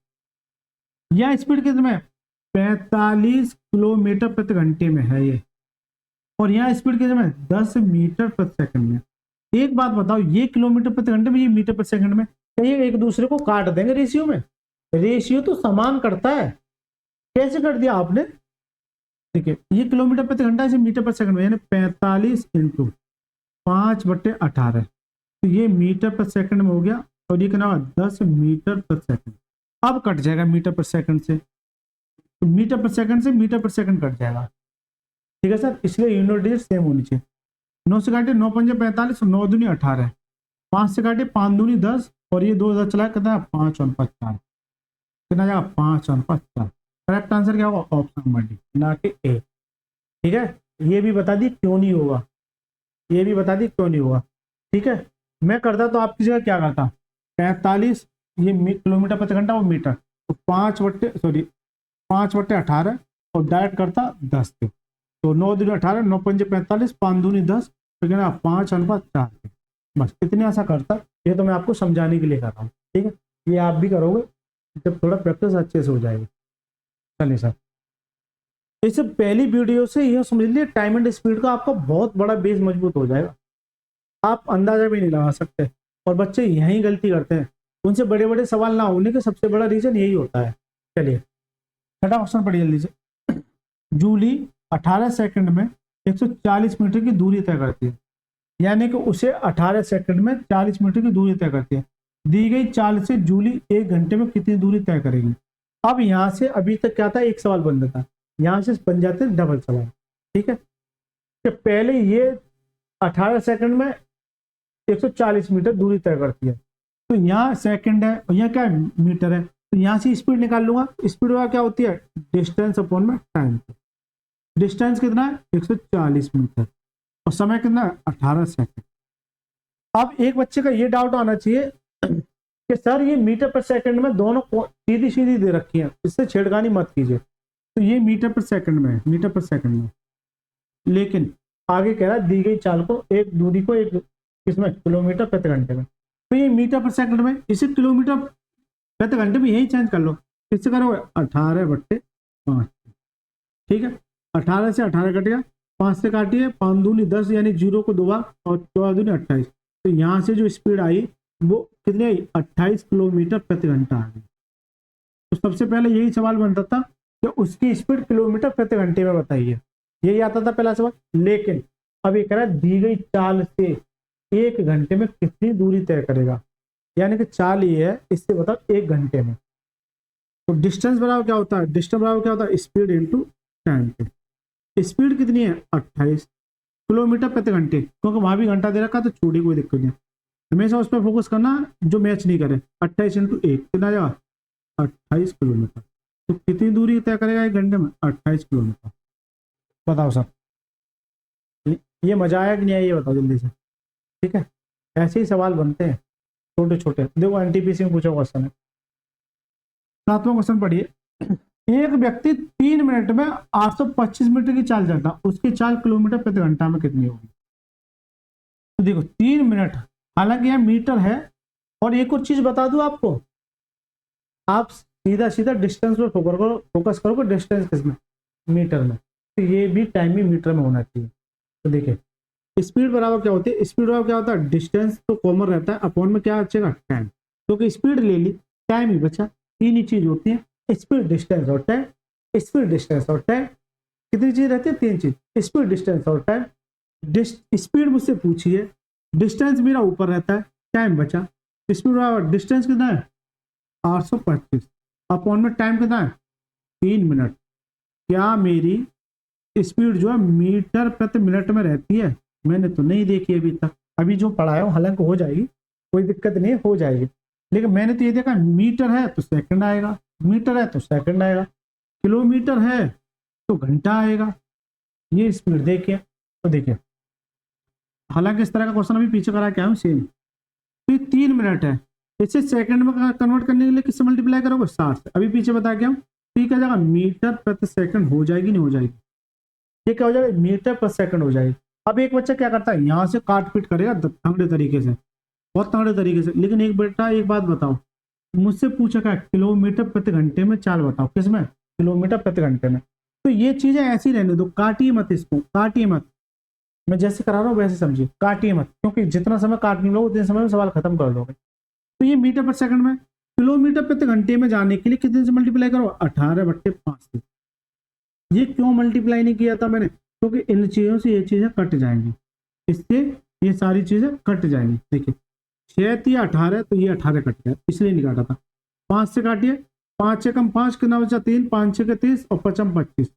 यह स्पीड कितने में 45 किलोमीटर प्रति घंटे में है ये, और यहाँ स्पीड कितने में 10 मीटर प्रति सेकंड में। एक बात बताओ, ये किलोमीटर प्रति घंटे में, ये मीटर प्रति सेकंड में, क्या ये एक दूसरे को काट देंगे रेशियो में? रेशियो तो समान करता है, कैसे कर दिया आपने? देखिए ये किलोमीटर प्रति घंटा, इसे मीटर प्रति सेकंड में, यानी 45 × 5/18, तो ये मीटर प्रति सेकंड में हो गया, और ये कितना 10 मीटर प्रति सेकंड। अब कट जाएगा मीटर प्रति सेकंड से, तो मीटर प्रति सेकंड से मीटर प्रति सेकंड कट जाएगा। ठीक है सर, इसलिए यूनिट डिजिट सेम होनी चाहिए। 9 से काटे 9 पंजे 45, 9 दूनी 18, 5 से काटे 5 दूनी 10, और ये 2 इधर चला कितना 5 और 5 4, कितना जाएगा 5 और 5 4। करेक्ट आंसर क्या होगा ऑप्शन नंबर डी, ना कि ए। ठीक है, ये भी बता दी क्यों नहीं होगा, ये भी बता दी क्यों नहीं होगा। ठीक है, मैं करता तो आपकी जगह क्या करता, 45 ये किलोमीटर प्रति घंटा, वो मीटर, तो 5/18 और डायरेक्ट करता 10 पे, तो 9 दूनी 18, 9 पंजे 45, 5 दूनी 10, तो क्या 5/4। बस इतने ऐसा करता, ये तो मैं आपको समझाने के लिए कर रहा हूँ। ठीक है, ये आप भी करोगे जब थोड़ा प्रैक्टिस अच्छे से हो जाएगी। चलिए सर, इस पहली वीडियो से यह समझ लिए टाइम एंड स्पीड का आपका बहुत बड़ा बेस मजबूत हो जाएगा, आप अंदाजा भी नहीं लगा सकते। और बच्चे यही गलती करते हैं, उनसे बड़े बड़े सवाल ना होने का सबसे बड़ा रीजन यही होता है। चलिए छठा क्वेश्चन पढ़िए जल्दी से। जूली 18 सेकंड में 140 मीटर की दूरी तय करती है, यानी कि उसे 18 सेकंड में 40 मीटर की दूरी तय करती है। दी गई चाल से जूली 1 घंटे में कितनी दूरी तय करेगी? अब यहाँ से अभी तक क्या था, एक सवाल बन रहा था, यहाँ से बन जाते डबल सवाल। ठीक है, कि पहले ये 18 सेकंड में 140 मीटर दूरी तय करती है, तो यहाँ सेकंड है और यहाँ क्या है मीटर है, तो यहाँ से स्पीड निकाल लूंगा। स्पीड क्या होती है डिस्टेंस अपॉन में टाइम। डिस्टेंस कितना है 140 मीटर और समय कितना है 18 सेकंड। अब एक बच्चे का ये डाउट आना चाहिए कि सर ये मीटर पर सेकंड में दोनों सीधी सीधी दे रखी है, इससे छेड़खानी मत कीजिए। तो ये मीटर पर सेकंड में है, मीटर पर सेकंड में, लेकिन आगे कह रहा है दी गई चाल को एक दूरी को एक इसमें किलोमीटर प्रति घंटे में, तो ये मीटर पर सेकंड में, इसे किलोमीटर प्रति घंटे में यही चेंज कर लो। किससे करोगे 18/5। ठीक है, 18 से 18 कटेगा, 5 से काटिए, 5 दूनी 10 यानी 0 को 2 बार और 14 दूनी 28, तो यहाँ से जो स्पीड आई वो कितनी आई 28 किलोमीटर प्रति घंटा आ गई। तो सबसे पहले यही सवाल बनता था कि उसकी स्पीड किलोमीटर प्रति घंटे में बताइए। यही आता था पहला सवाल। लेकिन अब ये कह रहा है दी गई चाल से 1 घंटे में कितनी दूरी तय करेगा, यानी कि चाल ये है, इससे बताओ 1 घंटे में। तो डिस्टेंस बराबर क्या होता है, डिस्टेंस बराबर क्या होता है, स्पीड इंटू टाइम। स्पीड कितनी है 28 किलोमीटर प्रति घंटे, क्योंकि वहां भी घंटा दे रखा है तो छोड़ी कोई दिक्कत नहीं। हमेशा उस पर फोकस करना जो मैच नहीं करे। 28 इंटू 1 कितना जाएगा 28 किलोमीटर। तो कितनी दूरी तय करेगा 1 घंटे में 28 किलोमीटर। बताओ सर, ये मजा आया कि नहीं आया, ये बताओ जल्दी से। ठीक है, ऐसे ही सवाल बनते हैं छोटे छोटे। देखो एनटीपीसी में पूछा क्वेश्चन है। 7वां क्वेश्चन पढ़िए। एक व्यक्ति 3 मिनट में 825 मीटर की चाल चलता, उसकी चाल किलोमीटर प्रति घंटा में कितनी होगी। तो देखो 3 मिनट, हालांकि यह मीटर है। और एक और चीज बता दूं आपको, आप सीधा सीधा डिस्टेंस पे फोकस करोगे। डिस्टेंस किसमें, मीटर में, तो ये भी टाइम ही मीटर में होना चाहिए। तो देखिए स्पीड बराबर क्या होती है, स्पीड बराबर क्या होता है, डिस्टेंस तो कॉमन रहता है, अपॉन में क्या बचेगा टाइम। क्योंकि स्पीड ले ली, टाइम ही बचा। तीन ही चीज होती है, स्पीड डिस्टेंस और टाइम। स्पीड डिस्टेंस और टाइम, कितनी चीज रहती है, 3 चीज, स्पीड डिस्टेंस और टाइम। स्पीड मुझसे पूछिए, डिस्टेंस मेरा ऊपर रहता है, टाइम बचा। स्पीड बराबर डिस्टेंस कितना है 825, अपॉन में टाइम कितना है 3 मिनट। क्या मेरी स्पीड जो है मीटर प्रति मिनट में रहती है, मैंने तो नहीं देखी अभी तक। अभी जो पढ़ा है हालांकि हो जाएगी, कोई दिक्कत नहीं, हो जाएगी। लेकिन मैंने तो ये देखा मीटर है तो सेकंड आएगा, मीटर है तो सेकंड आएगा, किलोमीटर है तो घंटा आएगा। ये स्पीड देखिए। तो देखिए हालांकि इस तरह का क्वेश्चन अभी पीछे करा क्या हूँ सेम। तो ये 3 मिनट है, इसे सेकंड में कन्वर्ट करने के लिए किससे मल्टीप्लाई करोगे 60 से। अभी पीछे बता क्या हूँ, ठीक है जाएगा मीटर प्रति सेकंड हो जाएगी, नहीं हो जाएगी, ये क्या हो जाएगा मीटर पर सेकंड हो जाएगी। अब एक बच्चा क्या करता है, यहाँ से काट पीट करेगा तगड़े तरीके से, बहुत तगड़े तरीके से। लेकिन एक बेटा एक बात बताओ, मुझसे पूछा क्या किलोमीटर प्रति घंटे में चाल बताओ, किसमें किलोमीटर प्रति घंटे में। तो ये चीजें ऐसी रहने दो, काटिए मत इसको, काटिए मत। मैं जैसे करा रहा हूँ वैसे समझिए, काटिए मत, क्योंकि जितना समय काटने लोगे उतने समय में सवाल खत्म कर लोगे। तो ये मीटर पर सेकंड में, किलोमीटर प्रति घंटे में जाने के लिए कितने से मल्टीप्लाई करो 18/5 से। ये क्यों मल्टीप्लाई नहीं किया था मैंने, क्योंकि इन चीजों से ये चीजें कट जाएंगी, इससे ये सारी चीजें कट जाएंगी। देखिए 6 या 18, तो ये 18 कट गया, इसलिए नहीं काटा था। 5 से काटिए, 5 से कम 5 कितना बचा 3, 5 6 के 30 और 55 25,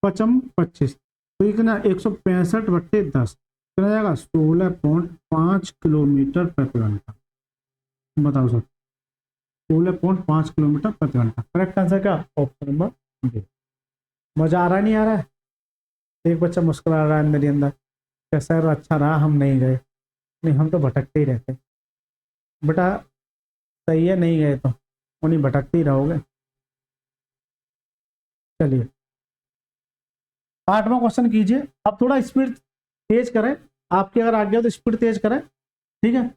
55 25, तो ये कितना 165/10 कितना जाएगा 16.5 किलोमीटर प्रति घंटा। बताओ सर 16.5 किलोमीटर प्रति घंटा। करेक्ट आंसर क्या, ऑप्शन नंबर बी। मजा आ रहा नहीं आ रहा है, एक बच्चा मुस्कुरा रहा है मेरे अंदर, क्या सर अच्छा रहा हम नहीं गए। नहीं हम तो भटकते ही रहते बेटा, सही है नहीं गए तो उन्हीं भटकते ही रहोगे। चलिए 8वां क्वेश्चन कीजिए। अब थोड़ा स्पीड तेज करें, आपकी अगर आ गया तो स्पीड तेज करें। ठीक है,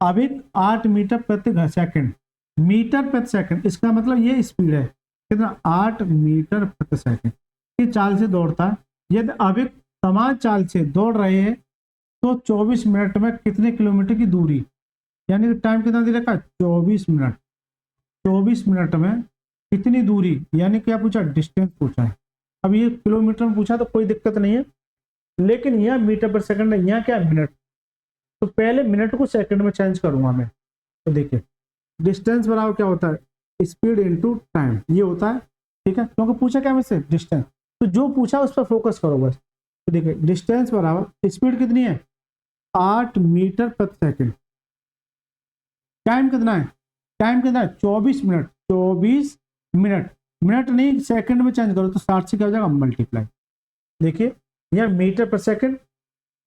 अभी 8 मीटर प्रति सेकंड, मीटर प्रति सेकंड, इसका मतलब ये स्पीड है कितना 8 मीटर प्रति सेकंड की चाल से दौड़ता है। यदि अभी समान चाल से दौड़ रहे हैं तो 24 मिनट में कितने किलोमीटर की दूरी, यानी कि टाइम कितना दे रखा है 24 मिनट। 24 मिनट में कितनी दूरी, यानी क्या पूछा डिस्टेंस पूछा है। अब ये किलोमीटर में पूछा तो कोई दिक्कत नहीं है, लेकिन यह मीटर पर सेकंड है, यहाँ क्या है मिनट, तो पहले मिनट को सेकंड में चेंज करूंगा मैं। तो देखिए डिस्टेंस बराबर क्या होता है स्पीड इंटू टाइम, ये होता है। ठीक है, क्योंकि पूछा क्या मुझसे डिस्टेंस, तो जो पूछा उस पर फोकस करो बस। तो देखिए डिस्टेंस बराबर स्पीड कितनी है 8 मीटर प्रति सेकंड, टाइम कितना है, टाइम कितना है 24 मिनट, 24 मिनट, मिनट नहीं सेकंड में चेंज करो तो 60 से क्या हो जाएगा मल्टीप्लाई। देखिए यह मीटर पर सेकंड,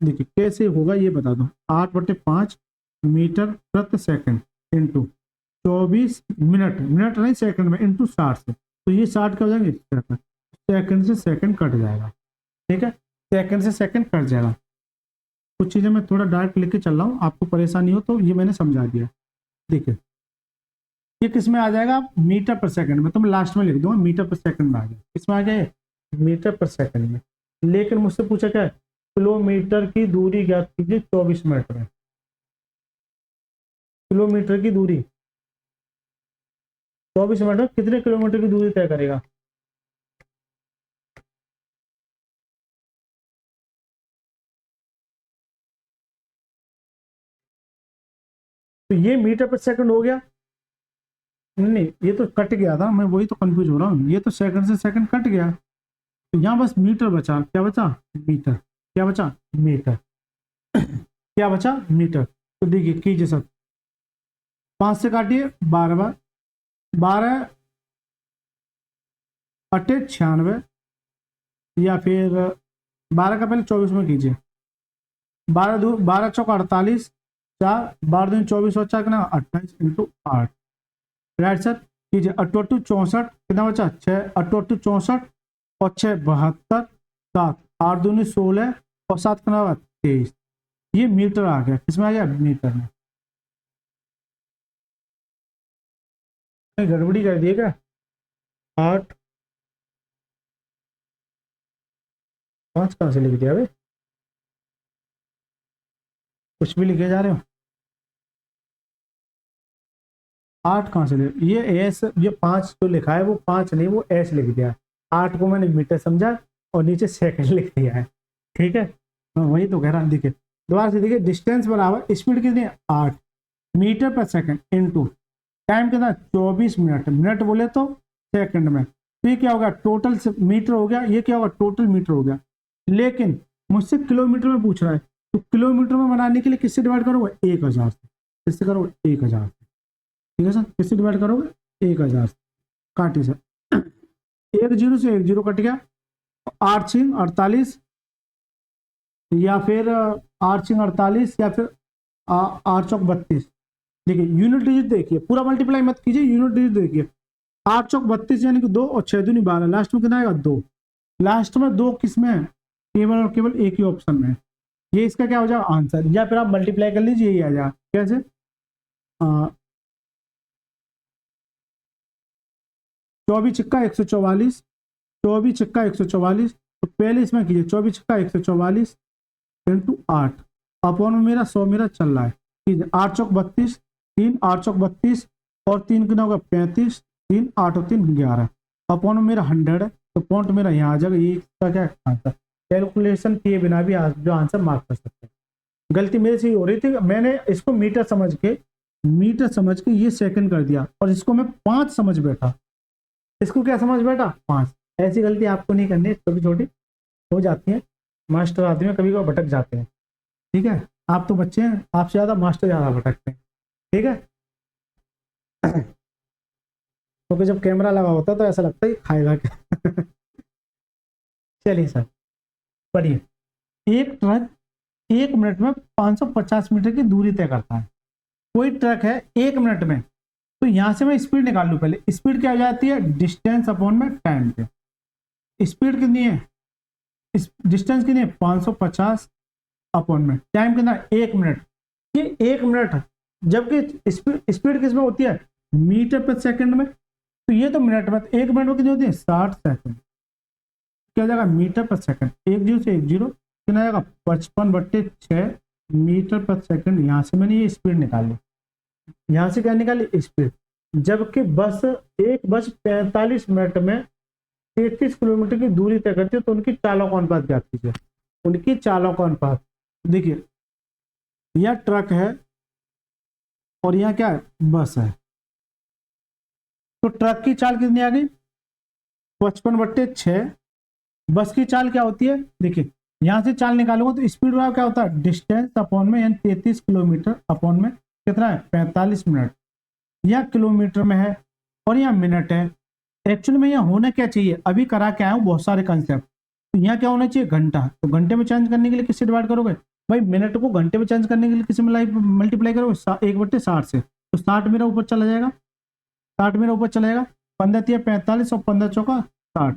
देखिए कैसे होगा ये बता दो, 8/5 मीटर प्रति सेकंड इंटू 24 मिनट, मिनट नहीं सेकंड में, इंटू 60 से, तो ये 60 का हो जाएंगे सेकंड, सेकंड से सेकंड कट जाएगा। ठीक है, सेकंड से सेकंड कट जाएगा। कुछ चीजें मैं थोड़ा डायरेक्ट लिख के चल रहा हूँ, आपको परेशानी हो तो ये मैंने समझा दिया। देखिए ये किस में आ जाएगा मीटर पर सेकंड में, तो मैं लास्ट में लिख दूंगा मीटर पर सेकंड में आ गया, किसमें आ गया मीटर पर सेकंड में। लेकिन मुझसे पूछा क्या है किलोमीटर की दूरी ज्ञात कीजिए 24 मिनट में। किलोमीटर की दूरी 24 मिनट में कितने किलोमीटर की दूरी तय करेगा, तो ये मीटर पर सेकंड हो गया। नहीं, ये तो कट गया था, मैं वही तो कंफ्यूज हो रहा हूँ, ये तो सेकंड से सेकंड कट गया, तो यहाँ बस मीटर बचा। क्या बचा? मीटर। क्या बचा? मीटर। क्या बचा? मीटर। तो देखिए, कीजिए सब, 5 से काटिए 12 बार, 12 अट्ठे 96, या फिर 12 का पहले 24 में कीजिए, 12 चौका 48, 4 12 दिन 24 और 4 कितना? 28 इंटू 8। Right sir. कीजिए, 8 8 64, कितना बचा? 6 8 8 64 और 6 72, 7 8 दूनी 16 और 7 कितना हुआ? 23। ये मीटर आ गया, किसमें आ गया? मीटर में। गड़बड़ी कर दिए क्या? 8 5 कहाँ से लिख दिया भाई? कुछ भी लिखे जा रहे हो। 8 कहाँ से लिख, ये एस, ये 5 जो लिखा है वो 5 नहीं, वो एस लिख दिया है। 8 को मैंने मीटर समझा और नीचे सेकंड लिख दिया है। ठीक है, मैं वही तो कह रहा हूँ। देखिए दोबारा से देखिए, डिस्टेंस बराबर स्पीड कितनी है? 8 मीटर पर सेकंड इंटू टाइम कितना? 24 मिनट। मिनट बोले तो सेकंड में, तो ये क्या होगा? टोटल मीटर हो गया। ये क्या होगा? टोटल मीटर हो गया। लेकिन मुझसे किलोमीटर में पूछ रहा है, तो किलोमीटर में बनाने के लिए किससे डिवाइड करोगे? 1000 से। किससे करोगे? 1000 से। ठीक है सर, किससे डिवाइड करोगे? 1000 से। काटिए सर, 1 0 से 1 0 कट गया, 8 6 48, या फिर 8 6 48, या फिर 8 चौक 32। देखिए यूनिट डिजिट देखिए, पूरा मल्टीप्लाई मत कीजिए, यूनिट डिजिट देखिए। 8 चौक 32 यानी कि 2 और 6 दूनी 12, लास्ट में कितना आएगा? 2। लास्ट में 2 किस में है? केवल और केवल एक ही ऑप्शन में। ये इसका क्या हो जाएगा? आंसर। या फिर आप मल्टीप्लाई कर लीजिए, ये आ जाएगा। कैसे? 24 छक्का 144, 24 छक्का 144, तो पहले इसमें कीजिए 24 छक्का 144 इंटू 8 अपॉन में मेरा 100 मेरा चल रहा है। ठीक है, 8 चौक 32, 3 8 चौक 32 और 3 कितना होगा? 35, 3 8 और 3 11 अपॉन में मेरा 100 है, तो पॉइंट मेरा यहाँ आ जाएगा। ये इसका क्या आंसर? कैलकुलेशन किए बिना भी जो आंसर मार्क कर सकते हैं। गलती मेरे से ही हो रही थी, मैंने इसको मीटर समझ के ये सेकंड कर दिया, और इसको मैं 5 समझ बैठा। इसको क्या समझ बैठा? 5। ऐसी गलती आपको नहीं करनी है, छोटी छोटी हो जाती है, मास्टर आदमी कभी कभी भटक जाते हैं। ठीक है, आप तो बच्चे हैं, आपसे ज्यादा मास्टर ज्यादा भटकते हैं। ठीक है, क्योंकि जब कैमरा लगा होता है तो ऐसा लगता है कि खाएगा क्या। चलिए सर, पढ़िए। एक ट्रक 1 मिनट में 550 मीटर की दूरी तय करता है। कोई ट्रक है 1 मिनट में, तो यहां से मैं स्पीड निकाल लूं। पहले स्पीड क्या हो जाती है? डिस्टेंस अपॉन में टाइम पे। स्पीड कितनी है? डिस्टेंस कितनी है? 550 अपॉन में टाइम कितना? 1 मिनट। ये 1 मिनट, जबकि स्पीड किस में होती है? मीटर पर सेकंड में। तो ये तो मिनट में, 1 मिनट में कितनी होती है? 60 सेकंड। क्या हो जाएगा? मीटर पर सेकंड। 1 0 से 1 0 कितना आएगा? 55/6 मीटर पर सेकंड। यहां से मैंने ये स्पीड निकाली, यहां से क्या निकाली? स्पीड। जबकि एक बस 45 मिनट में 33 किलोमीटर की दूरी तय करती है, तो उनकी चालों का अनुपात ज्ञात कीजिए। उनकी चालों का अनुपात देखिए, यह ट्रक है और यह क्या है? बस है। तो ट्रक की चाल कितनी आ गई? 55/6। बस की चाल क्या होती है? देखिए यहां से चाल निकालूंगा तो स्पीड वाला क्या होता है? डिस्टेंस अपॉन में, यानी 33 किलोमीटर अपॉन में कितना है? 45 मिनट। यह किलोमीटर में है और यह मिनट है। एक्चुअली में यहाँ होना क्या चाहिए? अभी करा के आया हूँ बहुत सारे कंसेप्ट। तो यहाँ क्या होना चाहिए? घंटा। तो घंटे में चेंज करने के लिए किससे डिवाइड करोगे भाई? मिनट को घंटे में चेंज करने के लिए किससे मल्टीप्लाई करोगे? 1/60 से। तो 60 मेरा ऊपर चला जाएगा, 60 मेरा ऊपर चला जाएगा। 15 3 45 और 15 चौका 60।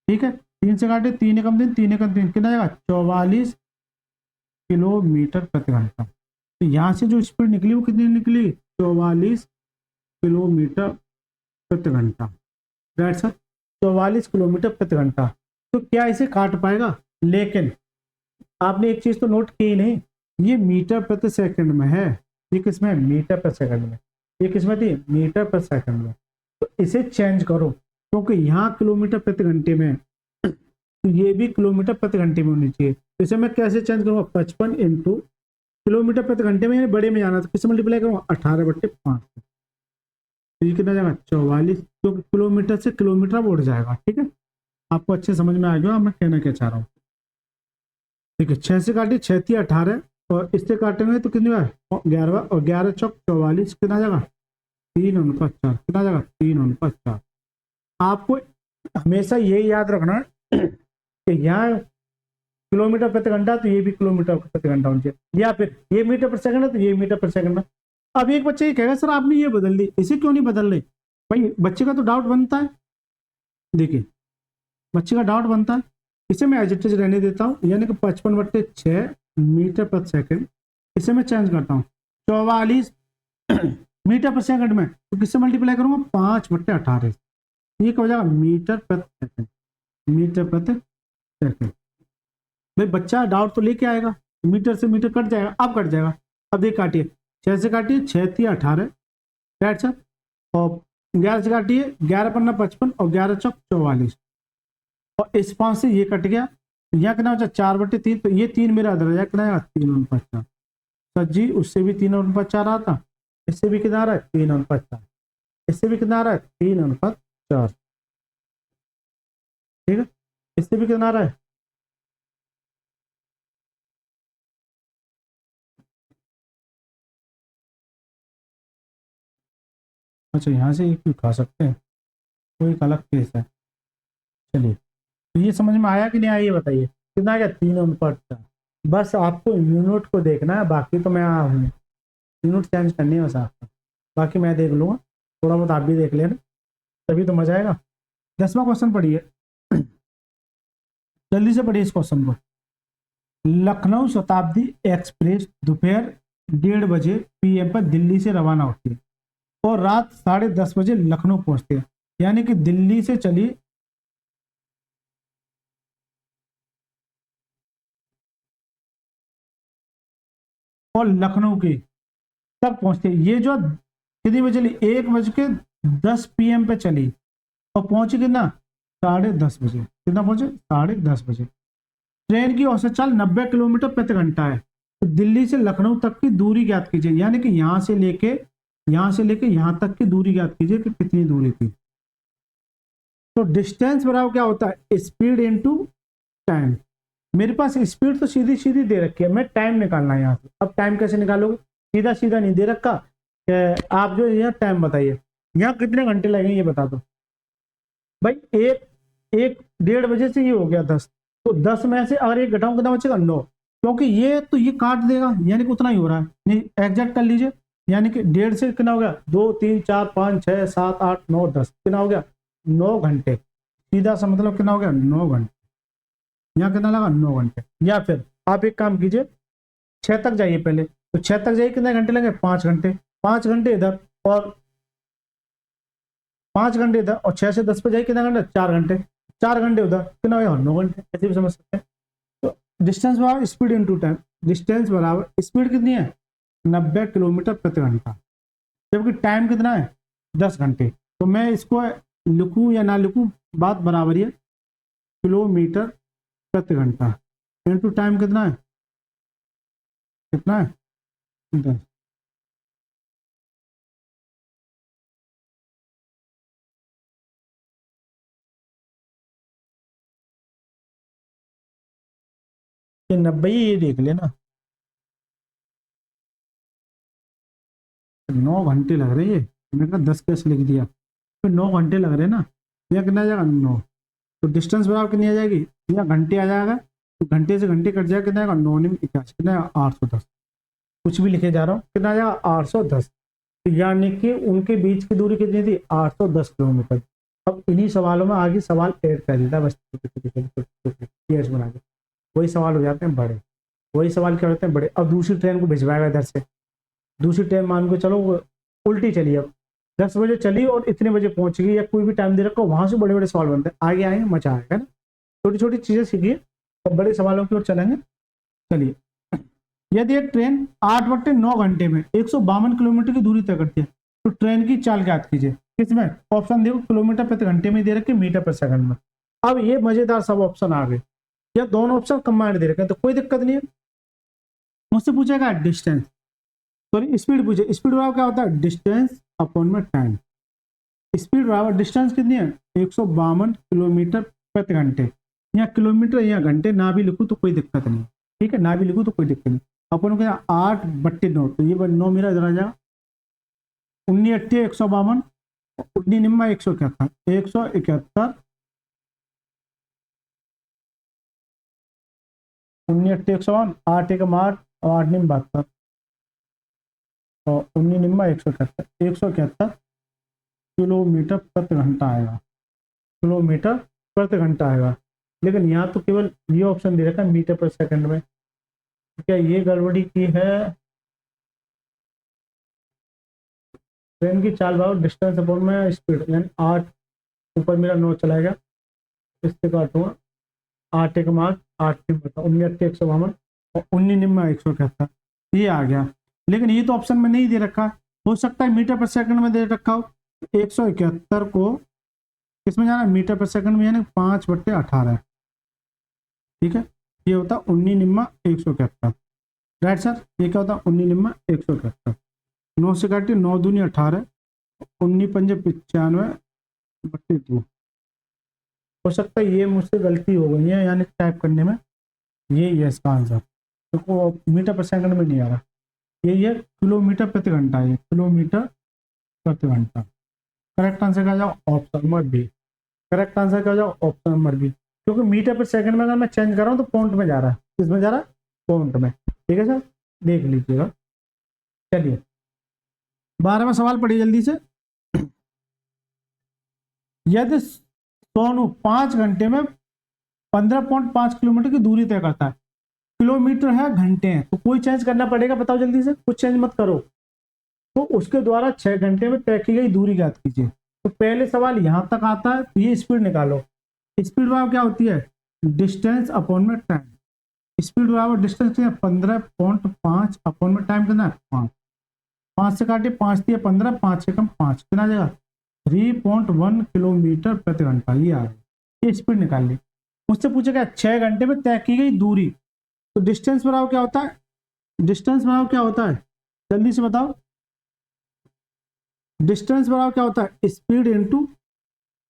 ठीक है, 3 से काटे, 3 एकम 3, 3 एकम 3, कितना आएगा? 44 किलोमीटर प्रति घंटा। तो यहाँ से जो स्पीड निकली वो कितनी निकली? 44 किलोमीटर प्रति घंटा। राइट सर, 44 किलोमीटर प्रति घंटा। तो क्या इसे काट पाएगा? लेकिन आपने एक चीज तो नोट की नहीं, ये मीटर प्रति सेकंड में है। ये किसमें? मीटर प्रति सेकंड में। ये किसमें थी? मीटर प्रति सेकंड में। तो इसे चेंज करो, क्योंकि यहाँ किलोमीटर प्रति घंटे में, तो ये भी किलोमीटर प्रति घंटे में होनी चाहिए। तो इसे मैं कैसे चेंज करूंगा? 55 इंटू किलोमीटर प्रति घंटे में, बड़े में जाना तो किससे मल्टीप्लाई करूँगा, 18/5। तो ये कितना जाएगा, 44, क्योंकि किलोमीटर से किलोमीटर अब उड़ जाएगा। ठीक है, आपको अच्छे समझ में आ गया मैं कहना क्या चाह रहा हूँ। ठीक है, 6 से काटिए, 6 × 18 और इससे काटेंगे तो कितनी बार 11 और 11 चौक 44, कितना जाएगा 3:4, कितना जाएगा 3:4। आपको हमेशा यही याद रखना है कि यहाँ किलोमीटर प्रति घंटा तो ये भी किलोमीटर प्रति घंटा होना चाहिए, या फिर ये मीटर पर सेकंड है तो ये मीटर पर सेकंड है। अब एक बच्चे ये कहेगा सर आपने ये बदल दी, इसे क्यों नहीं बदल रहे, भाई बच्चे का तो डाउट बनता है। देखिए बच्चे का डाउट बनता है, इसे मैं एज इट इज रहने देता हूँ, यानी कि 55/6 मीटर प्रति सेकंड, इसे मैं चेंज करता हूँ 44 मीटर पर सेकंड में, तो किससे मल्टीप्लाई करूंगा 5/18, ये क्या हो जाएगा मीटर प्रति सेकंड, मीटर प्रति सेकंड। भाई बच्चा डाउट तो लेके आएगा, मीटर से मीटर कट जाएगा, अब कट जाएगा। अब देख काटिए, 6 से काटिए 6 × 18 राइट सर, और 11 से काटिए 11×5 = 55 और 11 चौक 44, और इस 5 से ये कट गया, यहाँ कितना बचा 4/3, तो ये 3 मेरा अदर है, कितना 3:4। सर जी उससे भी 3:4 आता, इससे भी कितना आ रहा है 3:4, इससे भी कितना आ रहा है 3:4। ठीक है, इससे भी कितना आ रहा है, अच्छा यहाँ से एक खा सकते हैं, कोई एक अलग केस है। चलिए तो ये समझ में आया कि नहीं आया ये बताइए, कितना आ गया 3:4। बस आपको यूनिट को देखना है, बाकी तो मैं हूँ, यूनिट चेंज करनी है बस आपको, बाकी मैं देख लूँगा, थोड़ा बहुत आप भी देख लेना, तभी तो मजा आएगा। 10वां क्वेश्चन पढ़िए, जल्दी से पढ़िए इस क्वेश्चन को। लखनऊ शताब्दी एक्सप्रेस दोपहर 1:30 बजे PM पर दिल्ली से रवाना होती है और रात 10:30 बजे लखनऊ पहुंचती है, यानी कि दिल्ली से चली और लखनऊ की तब पहुंचती है। ये जो कितनी बजे चली, 1:10 PM पे चली और पहुंची कितना 10:30 बजे, कितना पहुंचे 10:30 बजे। ट्रेन की औसत चाल 90 किलोमीटर प्रति घंटा है, तो दिल्ली से लखनऊ तक की दूरी ज्ञात कीजिए, यानी कि यहां से लेके यहां तक की दूरी ज्ञात कीजिए कि कितनी दूरी थी। तो डिस्टेंस बराबर क्या होता है, स्पीड इनटू टाइम। मेरे पास स्पीड तो सीधी सीधी दे रखी है, मैं टाइम निकालना है यहाँ से। अब टाइम कैसे निकालोगे, सीधा सीधा नहीं दे रखा, आप जो यहाँ टाइम बताइए, यहाँ कितने घंटे लगेंगे ये बता दो भाई। 1:30 बजे से ये हो गया 10, तो 10 में से अगर 1 घटाऊं कितना बचेगा 9, क्योंकि ये तो ये काट देगा, यानी कि उतना ही हो रहा है, नहीं एग्जैक्ट कर लीजिए, यानी कि 1:30 से कितना हो गया 2 3 4 5 6 7 8 9 10, कितना हो गया 9 घंटे, सीधा सा मतलब कितना हो गया 9 घंटे, यहाँ कितना लगा 9 घंटे। या फिर आप एक काम कीजिए 6 तक जाइए पहले, तो 6 तक जाइए कितने घंटे लगे 5 घंटे, 5 घंटे इधर और 5 घंटे इधर, और 6 से 10 पे जाइए कितना घंटे 4 घंटे, 4 घंटे उधर कितना हो गया 9 घंटे, ऐसे भी समझ सकते हैं। तो डिस्टेंस बराबर स्पीड इनटू टाइम, डिस्टेंस बराबर स्पीड कितनी है 90 किलोमीटर प्रति घंटा, जबकि टाइम कितना है 10 घंटे। तो मैं इसको लिखूं या ना लिखूं बात बराबर है, किलोमीटर प्रति घंटा इनटू टाइम कितना है 10। ये 90 ये देख लेना, 9 घंटे लग रहे हैं, मैंने कहा 10 कैसे लिख दिया, फिर 9 घंटे लग रहे हैं ना, यह कितना आ जाएगा 9, तो डिस्टेंस बराबर कितनी आ जाएगी, यह घंटे आ जाएगा, तो घंटे से घंटे कट जाएगा, कितना आएगा 9 × 81, कितना 810, कुछ भी लिखे जा रहा हूँ, कितना आ जाएगा 810, तो यानी कि उनके बीच की दूरी कितनी थी 810 किलोमीटर। अब इन्हीं सवालों में आगे सवाल ऐड कर देता है, बस छोटे बना के वही सवाल हो जाते हैं बड़े, वही सवाल क्या होते हैं बड़े। अब दूसरी ट्रेन को भिजवाएगा इधर से, दूसरी ट्रेन मान के चलो वो उल्टी चली, अब 10 बजे चली और इतने बजे पहुंच गई, या कोई भी टाइम दे रखा, वहां से बड़े बड़े सवाल बनते हैं, आगे आएंगे मजा आएगा ना, छोटी छोटी चीजें सीखिए तब बड़े सवालों की ओर चलेंगे। चलिए, यदि एक ट्रेन 8/9 घंटे में 152 किलोमीटर की दूरी तय करती है, तो ट्रेन की चाल ज्ञात कीजिए, किसमें ऑप्शन देखो किलोमीटर प्रति घंटे में दे रखे, मीटर पर सेकंड में। अब ये मजेदार सब ऑप्शन आ गए, या दोनों ऑप्शन कंबाइंड दे रखे हैं, तो कोई दिक्कत नहीं है, मुझसे पूछेगा डिस्टेंस, सॉरी स्पीड पूछे, स्पीड बराबर क्या होता है डिस्टेंस अपॉन में टाइम। स्पीड बराबर डिस्टेंस कितनी है 152 किलोमीटर प्रति घंटे, या किलोमीटर या घंटे ना भी लिखूँ तो कोई दिक्कत नहीं, ठीक है, ना भी लिखूँ तो कोई दिक्कत नहीं। अपन को 8/9, तो ये 9 मेरा इधर आ जाएगा, 19 152, 19 निम्मा 171, 171, 19 152, 8 1 8 और 8 निम 72 और 19 निम्मा 171, 171 किलोमीटर प्रति घंटा आएगा, किलोमीटर प्रति घंटा आएगा। लेकिन यहाँ तो केवल ये ऑप्शन दे रखा है मीटर पर सेकंड में, क्या ये गड़बड़ी की है। ट्रेन की चाल भाव डिस्टेंस अपॉन में स्पीड, यानी 8 ऊपर मेरा 9 चला गया, इससे काटूंगा 8 1 8 8 19 152 और 19 निम्मा 171, ये आ गया। लेकिन ये तो ऑप्शन में नहीं दे रखा, हो सकता है मीटर पर सेकंड में दे रखा हो। 171 को किसमें जाना है मीटर पर सेकंड में, यानी 5/18, ठीक है, ये होता 19 निम्मा 171, राइट सर। ये क्या होता 19 निम्मा 171, 9 से काटिए 9 दूनी 18, 19 पंजे 95/2। हो सकता है ये मुझसे गलती हो गई है यानी टाइप करने में, ये इसका आंसर, तो मीटर पर सेकंड में नहीं आ रहा, ये किलोमीटर प्रति घंटा है, किलोमीटर प्रति घंटा। करेक्ट आंसर क्या जाओ option number B, correct answer क्या जाओ ऑप्शन नंबर बी, क्योंकि मीटर पर सेकंड में अगर मैं चेंज कर रहा हूँ तो पॉइंट में जा रहा है, किसमें जा रहा है पॉइंट में, ठीक है सर, देख लीजिएगा। चलिए 12वां सवाल पढ़िए जल्दी से। यदि सोनू 5 घंटे में 15.5 किलोमीटर की दूरी तय करता है, किलोमीटर है घंटे हैं, तो कोई चेंज करना पड़ेगा, बताओ जल्दी से, कुछ चेंज मत करो, तो उसके द्वारा 6 घंटे में तय की गई दूरी ज्ञात कीजिए। तो पहले सवाल यहां तक आता है, तो ये स्पीड निकालो, स्पीड बराबर क्या होती है डिस्टेंस अपॉन में टाइम, स्पीड बराबर डिस्टेंस 15.5 अपॉन में टाइम कितना है 5, 5 से काटे 5 दिए 15, 5 से कम 5, कितना आ जाएगा 3.1 किलोमीटर प्रति घंटा, ये आ गया, ये स्पीड निकाल ली। मुझसे पूछेगा 6 घंटे में तय की गई दूरी, तो डिस्टेंस बराबर क्या होता है, डिस्टेंस बराबर क्या होता है जल्दी से बताओ, डिस्टेंस बराबर क्या होता है स्पीड इनटू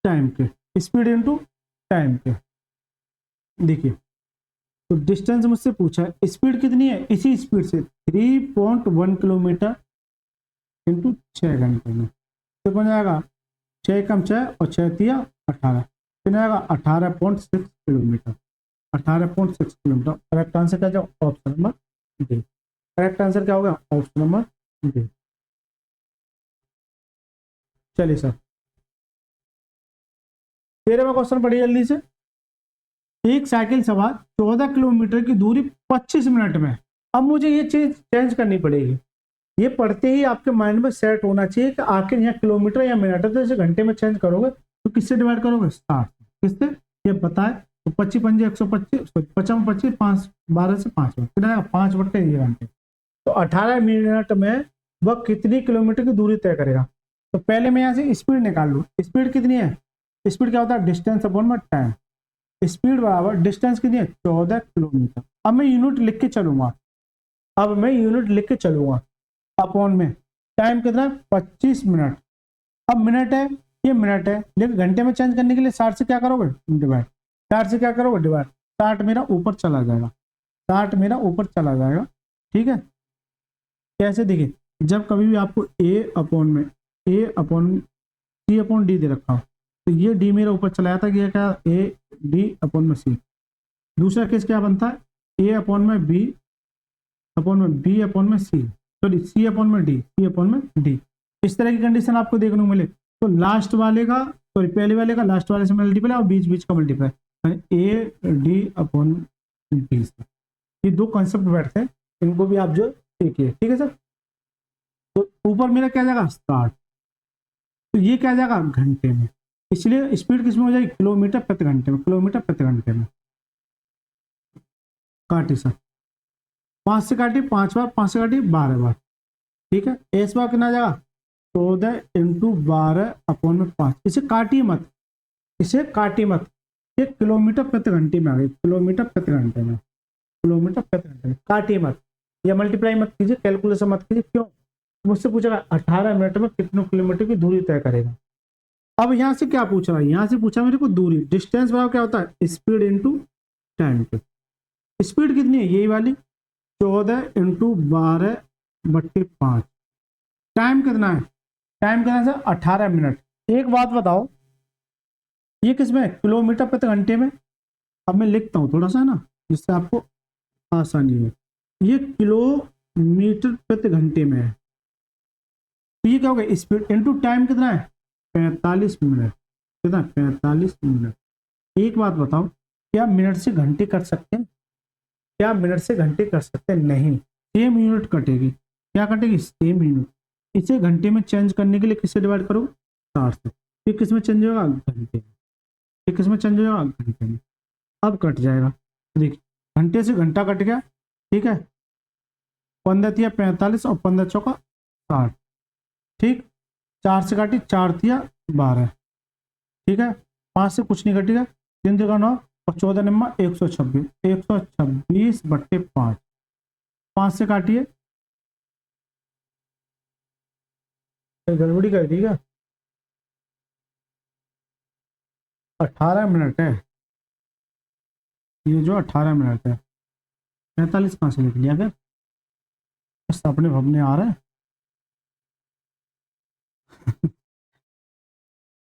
टाइम के, स्पीड इनटू टाइम के। देखिए तो डिस्टेंस मुझसे पूछा है, स्पीड कितनी है इसी स्पीड से 3.1 किलोमीटर इंटू 6 घंटे में, तो बन जाएगा 6 कम 6 और 6 तिया 18, कितना आएगा 18.6 किलोमीटर, 18.6 किलोमीटर। करेक्ट आंसर क्या जाओ option number D, correct answer क्या होगा ऑप्शन नंबर डी। चलिए सर 13वां क्वेश्चन पढ़िए जल्दी से। एक साइकिल सवार 14 किलोमीटर की दूरी 25 मिनट में, अब मुझे ये चीज चेंज करनी पड़ेगी, ये पढ़ते ही आपके माइंड में सेट होना चाहिए कि आखिर यहाँ किलोमीटर या मिनट है, तो इसे घंटे में चेंज करोगे तो किससे डिवाइड करोगे 60, किससे ये बताए, तो 25 पंजे 125, 55 25 5 12 से 5 कितना 5/घंटे, तो 18 मिनट में वह कितनी किलोमीटर की दूरी तय करेगा। तो पहले मैं यहाँ से स्पीड निकाल लूँ, स्पीड कितनी है, स्पीड क्या होता है डिस्टेंस अपॉन में टाइम, स्पीड बराबर डिस्टेंस कितनी है 14 किलोमीटर। अब मैं यूनिट लिख के चलूंगा, अब मैं यूनिट लिख के चलूंगा, अपॉन में टाइम कितना है 25 मिनट, अब मिनट है ये मिनट है, लेकिन घंटे में चेंज करने के लिए 60 से क्या करोगे डिवाइड, 60 से क्या करोगे डिवाइड, 60 मेरा ऊपर चला जाएगा, 60 मेरा ऊपर चला जाएगा, ठीक है। कैसे देखिए, जब कभी भी आपको ए अपॉन सी अपॉन डी दे रखा हो, तो ये डी मेरा ऊपर चला जाता है, ये क्या ए डी अपॉन में सी। दूसरा केस क्या बनता है ए अपॉन में बी अपॉन में सी, सॉरी सी अपॉन में डी, सी अपॉन में डी। इस तरह की कंडीशन आपको देखने को मिले, तो लास्ट वाले का सॉरी पहले वाले का लास्ट वाले से मल्टीप्लाई और बीच बीच का multiply, A D upon B, ये दो कॉन्सेप्ट बैठते हैं, इनको भी आप जो देखिए, ठीक है सर। तो ऊपर मेरा क्या जाएगा 60, तो ये क्या जाएगा घंटे में, इसलिए स्पीड किसमें हो जाएगी किलोमीटर प्रति घंटे में, किलोमीटर प्रति घंटे में। काटी सर 5 से काटी 5 बार, 5 से काटी 12 बार, ठीक है। इस बार कितना जाएगा 14 इंटू 12 अपॉन में 5, इसे काटिए मत, इसे काटिए मत, ये किलोमीटर प्रति घंटे में आ गई, किलोमीटर प्रति घंटे में, किलोमीटर प्रति घंटे में, काटिए मत, या मल्टीप्लाई मत कीजिए, कैलकुलेशन मत कीजिए। क्यों? मुझसे पूछेगा 18 मिनट में कितने किलोमीटर की दूरी तय करेगा। अब यहाँ से क्या पूछ रहा है, यहाँ से पूछा मेरे को दूरी, डिस्टेंस बराबर क्या होता है, स्पीड इंटू टाइम। स्पीड कितनी है, यही वाली 14 इंटू 12/5। टाइम कितना है, टाइम कितना है 18 मिनट। एक बात बताओ, ये किसमें, किलोमीटर प्रति घंटे में। अब मैं लिखता हूँ थोड़ा सा ना, जिससे आपको आसानी हो। ये किलोमीटर प्रति घंटे में है, तो ये क्या होगा, स्पीड इंटू टाइम कितना है 45 मिनट। कितना, 45 मिनट। एक बात बताओ, क्या मिनट से घंटे कर सकते हैं, क्या मिनट से घंटे कर सकते हैं, नहीं। सेम यूनिट कटेगी, क्या कटेगी, सेम यूनिट। इसे घंटे में चेंज करने के लिए किससे डिवाइड करो, 60 से। ये किस में चेंज होगा, घंटे में। ये किस में चेंज होगा, घंटे में। अब कट जाएगा, देखिए घंटे से घंटा कट गया, ठीक है। 15 तिया 45 और 15 चौका 60, ठीक। 4 से काटी, 4 तिया 12, ठीक है। 5 से कुछ नहीं कटेगा, 3 तिया 9 और 14 नंबर 126, 126/5। 5 से काटिए, गड़बड़ी कर दी क्या, 18 मिनट है ये, जो 18 मिनट है। 45 कहाँ से लिख लिया फिर, बस अपने भवने आ रहे हैं।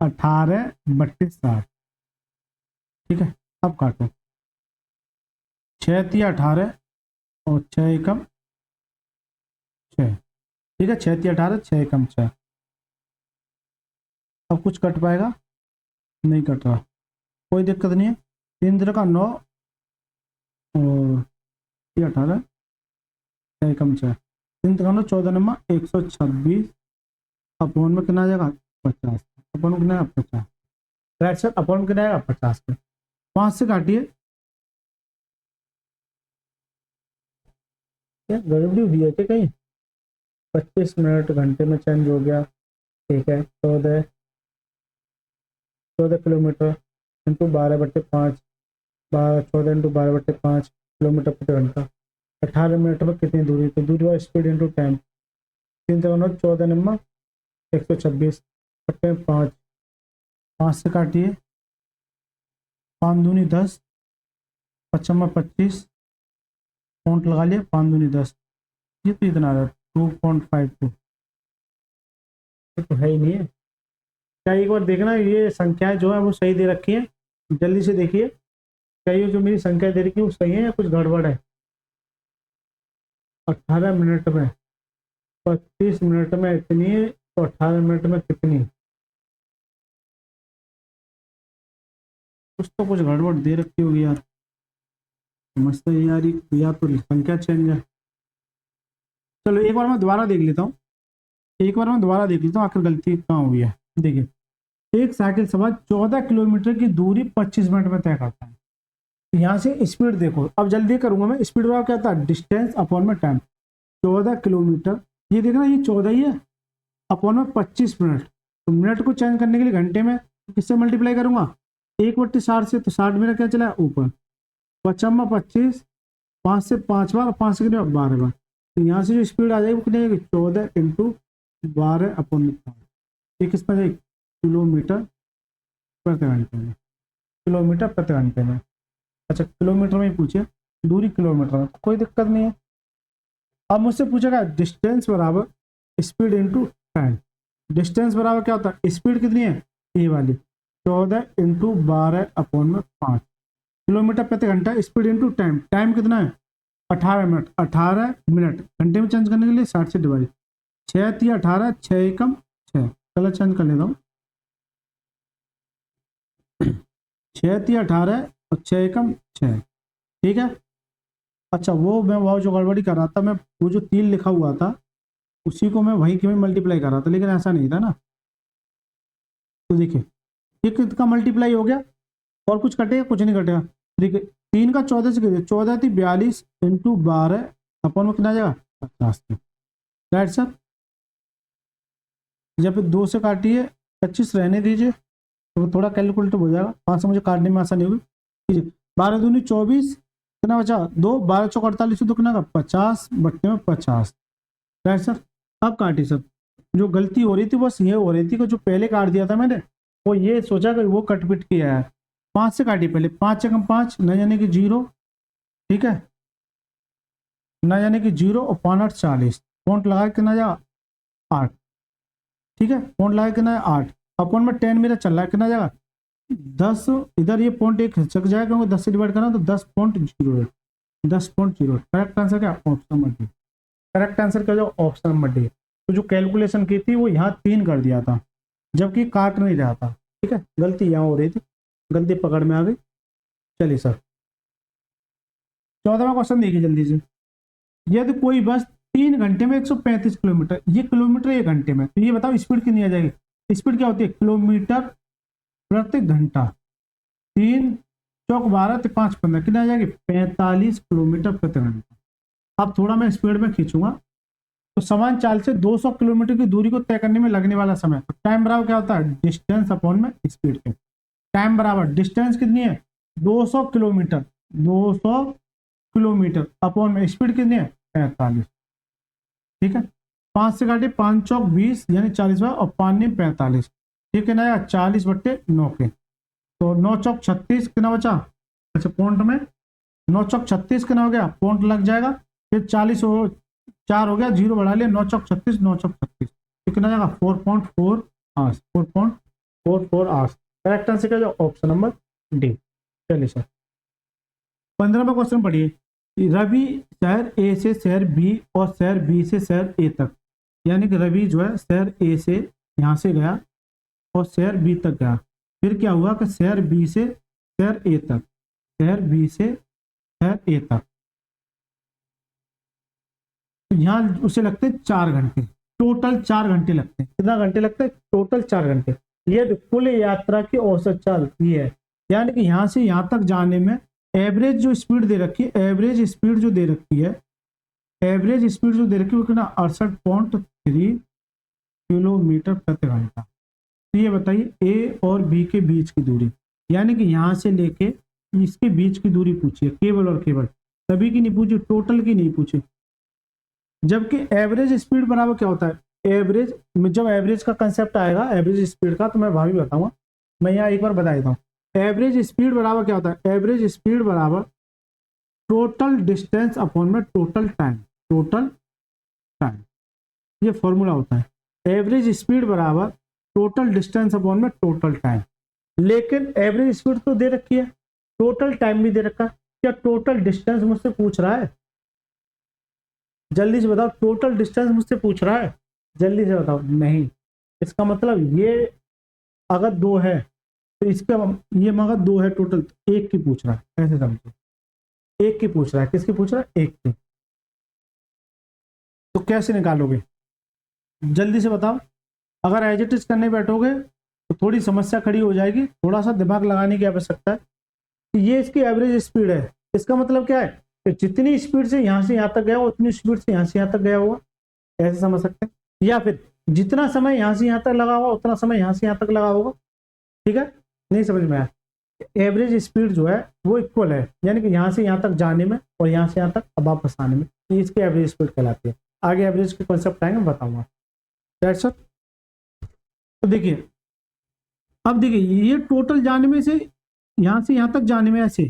18/60, ठीक है। अब काटो, 6 तिया 18 और 6 एकम 6, ठीक है। 6 तिया 18, 6 एकम 6। अब कुछ कट पाएगा, नहीं कट रहा, कोई दिक्कत नहीं है। 3 तिया का 9 और 18, 6 एकम 6, 3 तिया का 9, 14 नंबर 126 अपॉन में कितना आ जाएगा, 50। अपॉन में कितना, 50। राइट सर, अपॉन में कितना आएगा, 50 पे। 5 से काटिए, क्या गड़बड़ी हुई है क्या कहीं, 25 मिनट घंटे में चेंज हो गया, ठीक है। 14 किलोमीटर इंटू 12/5, 14 इंटू 12/5 किलोमीटर प्रति घंटा। 18 मिनट में कितनी दूरी, तो दूरी हुआ स्पीड इंटू टाइम। 3 से 14 नंबर 126/5। 5 से काटिए, 5 दूनी 10, 55/25, काउंट लगा लिया, 5 दूनी 10। ये तो इतना आ रहा है 2.52, ये तो है ही नहीं है। क्या एक बार देखना, ये संख्याएं जो है वो सही दे रखी है, जल्दी से देखिए, क्या ये जो मेरी संख्या दे रखी है वो सही है या कुछ गड़बड़ है। 18 मिनट में, 25 मिनट में इतनी, तो 18 मिनट में कितनी, कुछ तो कुछ गड़बड़ दे रखी होगी यार, समझते ही यार, या तो संख्या चेंज है। चलो एक बार मैं दोबारा देख लेता हूँ, एक बार मैं दोबारा देख लेता हूँ आखिर गलती कहाँ हुई है। देखिए, एक साइकिल सवार 14 किलोमीटर की दूरी 25 मिनट में तय करता है। यहाँ से स्पीड देखो, अब जल्दी करूंगा मैं, स्पीड का क्या था, डिस्टेंस अपॉन में टाइम। 14 किलोमीटर, ये देखना ये 14 ही है, अपॉन में 25 मिनट। तो मिनट को चेंज करने के लिए घंटे में किससे मल्टीप्लाई करूंगा, 1/60 से, तो 60 मिनट क्या चला ऊपर, 55/25, 5 से 5 बार, 5 से 12 बार। तो यहाँ से जो स्पीड आ जाएगी वो कितनी आएगी, 14 इंटू 12/5। ये किस पर, किलोमीटर प्रति घंटे में, किलोमीटर प्रति घंटे में। अच्छा किलोमीटर में ही पूछिए, दूरी किलोमीटर में, कोई दिक्कत नहीं है। अब मुझसे पूछेगा डिस्टेंस बराबर स्पीड इंटू टाइम। डिस्टेंस बराबर क्या होता है, स्पीड कितनी है, ये वाली 14 इंटू 12/5 किलोमीटर प्रति घंटा, स्पीड इंटू टाइम। टाइम कितना है 18 मिनट, 18 मिनट घंटे में चेंज करने के लिए 60 से डिवाइड, 6 तिया 18, 6 एकम 6, कलर चेंज कर लेता हूँ, 6 तिया 18 और 6 एकम 6, ठीक है। अच्छा वो जो गड़बड़ी कर रहा था मैं, वो जो 3 लिखा हुआ था उसी को मैं वहीं के में मल्टीप्लाई कर रहा था, लेकिन ऐसा नहीं था ना। तो देखिए ये कितना मल्टीप्लाई हो गया, और कुछ कटेगा, कुछ नहीं कटेगा। देखिए 3 का 14 से कीजिए, 14 थी 42 इंटू 12 अपन में कितना आ जाएगा 50। राइट सर, जब 2 से काटिए, 25 रहने दीजिए, तो थोड़ा कैलकुलेटर हो जाएगा, 5 से मुझे काटने में आसानी होगी। कीजिए 12 दूनी 24, कितना बचा 2, 12 चौक 48 तो कितना का 50 बट्टे में 50, राइट सर। अब काटिए सर, जो गलती हो रही थी बस ये हो रही थी कि जो पहले काट दिया था मैंने, वो ये सोचा कि वो कट पिट किया है। 5 से काटिए पहले, 5 से कम 5 न यानी कि 0, ठीक है, न यानी कि 0 और 5 8 40, पॉइंट लगा के ना जा 8, ठीक है, पॉइंट लगा के ना 8, अपन में 10 मेरा चल रहा है कितना जाएगा 10, इधर ये पॉइंट एक चक जाएगा क्योंकि 10 से डिवाइड करना तो 10.0, 10.0। करेक्ट आंसर क्या, option number D. Correct answer क्या जो ऑप्शन नंबर डी। तो जो कैलकुलेशन की थी वो यहाँ 3 कर दिया था, जबकि काट नहीं रहा था, ठीक है, गलती यहाँ हो रही थी, गलती पकड़ में आ गई। चलिए सर 14वां क्वेश्चन देखिए जल्दी से। यदि कोई बस 3 घंटे में 135 किलोमीटर, ये किलोमीटर 1 घंटे में, तो ये बताओ स्पीड कितनी आ जाएगी। स्पीड क्या होती है, किलोमीटर प्रति घंटा, 3 चौक 12 तो 5 15 कितना आ जाएगी 45 किलोमीटर प्रति घंटा। अब थोड़ा मैं स्पीड में खींचूंगा तो समान चाल से 200 किलोमीटर की दूरी को तय करने में लगने वाला समय, तो टाइम बराबर क्या होता है, डिस्टेंस अपॉन में स्पीड के। टाइम बराबर डिस्टेंस कितनी है 200 किलोमीटर, 200 किलोमीटर अपॉन में स्पीड कितनी है 45, ठीक है। 5 से काटे 5 चौक 20 यानी 40 और 5 ने 45, ठीक है ना, 40 बट्टे 9 के, तो 9 चौक 36 कितना बचा, अच्छा पॉइंट में 9 चौक 36 कितना हो गया, पॉइंट लग जाएगा, फिर 40 हो 4 हो गया, 0 बढ़ा लिया, 9 चौक 36, 9 चौक 36, तो कितना जाएगा 4.4 आवर्स, 4.44 आवर्स। करेक्ट आंसर क्या जो ऑप्शन नंबर डी। चलिए सर 15वां क्वेश्चन पढ़िए। रवि शहर ए से शहर बी और शहर बी से शहर ए तक, यानी कि रवि जो है शहर ए से यहाँ से गया और शहर बी तक गया, फिर क्या हुआ कि शहर बी से शहर ए तक, शहर बी से शहर ए तक, तो यहाँ उसे लगते 4 घंटे, टोटल 4 घंटे लगते हैं। कितना घंटे लगते हैं, टोटल 4 घंटे। ये कुल यात्रा की औसत चाल ये है, यानी कि यहाँ से यहाँ तक जाने में एवरेज जो स्पीड दे रखी है, एवरेज स्पीड जो दे रखी है, एवरेज स्पीड जो दे रखी है वो कितना 68.3 किलोमीटर प्रति घंटा। तो ये बताइए ए और बी के बीच की दूरी, यानी कि यहाँ से लेके इसके बीच की दूरी पूछिए केवल और केवल, सभी की नहीं पूछी, टोटल की नहीं पूछी। जबकि एवरेज स्पीड बराबर क्या होता है, एवरेज में जब एवरेज का कंसेप्ट आएगा एवरेज स्पीड का, तो मैं भाभी बताऊंगा, मैं यहाँ एक बार बता देता हूँ। एवरेज स्पीड बराबर क्या होता है, एवरेज स्पीड बराबर टोटल डिस्टेंस अपॉन में टोटल टाइम, टोटल टाइम, ये फॉर्मूला होता है। एवरेज स्पीड बराबर टोटल डिस्टेंस अपॉन में टोटल टाइम, लेकिन एवरेज स्पीड तो दे रखी है, टोटल टाइम भी दे रखा है, क्या टोटल डिस्टेंस मुझसे पूछ रहा है, जल्दी से बताओ, टोटल डिस्टेंस मुझसे पूछ रहा है, जल्दी से बताओ, नहीं। इसका मतलब ये अगर 2 है तो इसका ये मगर 2 है टोटल, तो 1 की पूछ रहा है, ऐसे समझो, 1 की पूछ रहा है, किसकी पूछ रहा है 1 की। तो कैसे निकालोगे, जल्दी से बताओ। अगर एज इट इज करने बैठोगे तो थोड़ी समस्या खड़ी हो जाएगी, थोड़ा सा दिमाग लगाने की आवश्यकता है। तो ये इसकी एवरेज स्पीड है, इसका मतलब क्या है कि जितनी स्पीड से यहाँ से यहाँ तक गया उतनी स्पीड से यहाँ से यहाँ तक गया होगा, ऐसे समझ सकते हैं। या फिर जितना समय यहाँ से यहाँ तक लगा होगा उतना समय यहाँ से यहाँ तक लगा होगा, ठीक है, नहीं समझ में आया। एवरेज स्पीड जो है वो इक्वल है, यानी कि यहाँ से यहाँ तक जाने में और यहाँ से यहाँ तक वापस आने में, तो इसकी एवरेज स्पीड कहलाती है। आगे एवरेज के कॉन्सेप्ट आएंगे बताऊंगा, राइट सर। तो देखिए, अब देखिए ये टोटल जाने में से यहाँ तक जाने में ऐसे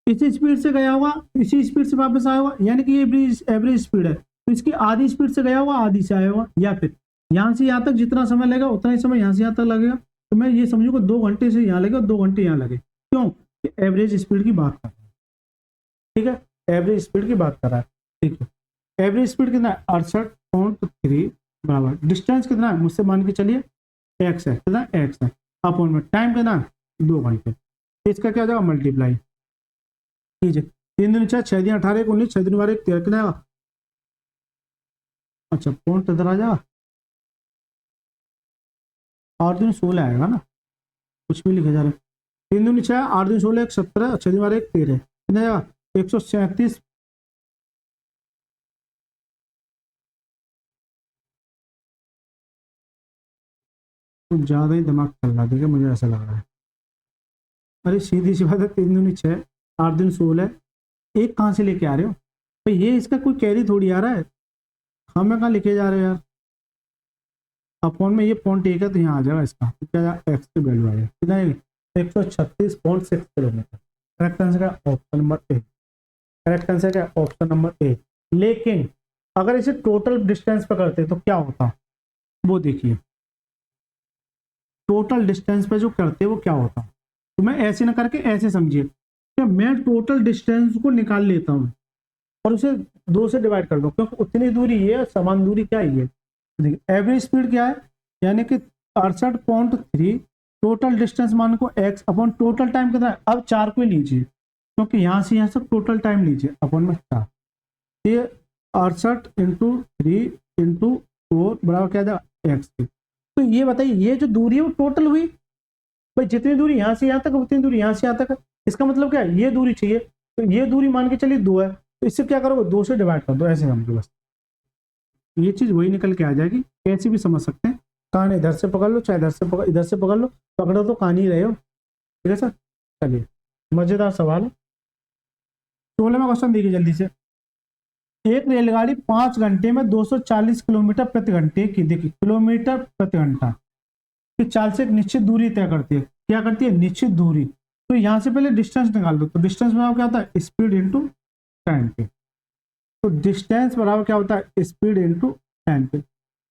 इसी स्पीड से गया होगा, इसी स्पीड से वापस आया होगा, यानी कि ये एवरेज स्पीड है, तो इसकी आधी स्पीड से गया होगा आधी से आया होगा, या फिर यहाँ से यहाँ तक जितना समय लगेगा उतना ही समय यहाँ से यहाँ तक लगेगा। तो मैं ये समझूंगा 2 घंटे से यहाँ लगे और 2 घंटे यहाँ लगे, क्यों, एवरेज स्पीड की बात कर रहा है, ठीक है, एवरेज स्पीड की बात कर रहा है, ठीक है। एवरेज स्पीड कितना है 68.3 बराबर डिस्टेंस कितना है मुझसे मान के चलिए एक्स है, कितना एक्स है, अपॉन में टाइम कितना 2 घंटे, इसका क्या हो जाएगा मल्टीप्लाई कीजिए, 3 दिन 6 6 दिन 18 19 6 दिन 12 13 कितना आएगा, अच्छा पॉइंट इधर आ जाएगा, 8 दिन 16 आएगा ना, कुछ भी लिखा जा रहा है, 3 दिन 6 8 दिन 16 1 17 6 दिन 12 13 कितना आएगा 137। कुछ ज़्यादा ही दिमाग चल रहा है, ठीक है, मुझे ऐसा लग रहा है। अरे सीधी सी बात है, 3 दूनी 6 8 दिन 16 एक कहाँ से लेके आ रहे हो तो ये इसका कोई कैरी थोड़ी आ रहा है, हमें कहाँ लेके जा रहे हो यार। अपॉन में ये पॉइंट एक है तो यहाँ आ जाएगा इसका, तो क्या एक्स की वैल्यू आ जाएगी कितना, 136.6 किलोमीटर। करेक्ट आंसर है option number A. Correct answer क्या है ऑप्शन नंबर ए। लेकिन अगर इसे टोटल डिस्टेंस पर करते तो क्या होता, वो देखिए टोटल डिस्टेंस पे जो करते वो क्या होता। तो मैं ऐसे ना करके ऐसे समझिए कि मैं टोटल डिस्टेंस को निकाल लेता हूँ और उसे 2 से डिवाइड कर दो, क्योंकि उतनी दूरी ये है, समान दूरी क्या है ये। देखिए एवरेज स्पीड क्या है, यानी कि 68.3 टोटल डिस्टेंस मान को x अपॉन टोटल टाइम कितना है, अब 4 को ही लीजिए क्योंकि यहाँ से यहाँ से टोटल टाइम लीजिए अपॉन में 4, ये 68 × 3 × 4 बराबर क्या जाएगा x की। तो ये बताइए ये जो दूरी है वो टोटल हुई, भाई जितनी दूरी यहाँ से यहाँ तक उतनी दूरी यहाँ से यहाँ तक है, इसका मतलब क्या है ये दूरी चाहिए, तो ये दूरी मान के चलिए 2 है, तो इससे क्या करोगे 2 से डिवाइड कर दो, ऐसे समझो बस, ये चीज वही निकल के आ जाएगी। कैसे भी समझ सकते हैं, कान इधर से पकड़ लो चाहे इधर से पकड़ लो, पकड़ो तो कान ही रहे हो, ठीक है सर। चलिए मजेदार सवाल है। 16वां क्वेश्चन देखिए जल्दी से। एक रेलगाड़ी 5 घंटे में 240 किलोमीटर प्रति घंटे की, देखिए किलोमीटर प्रति घंटा की चाल से एक निश्चित दूरी तय करती है। क्या करती है, निश्चित दूरी। तो यहां से पहले डिस्टेंस निकाल दो, तो डिस्टेंस बराबर क्या होता है, स्पीड इंटू टाइम पे। तो डिस्टेंस बराबर क्या होता है, स्पीड इंटू टाइम पे।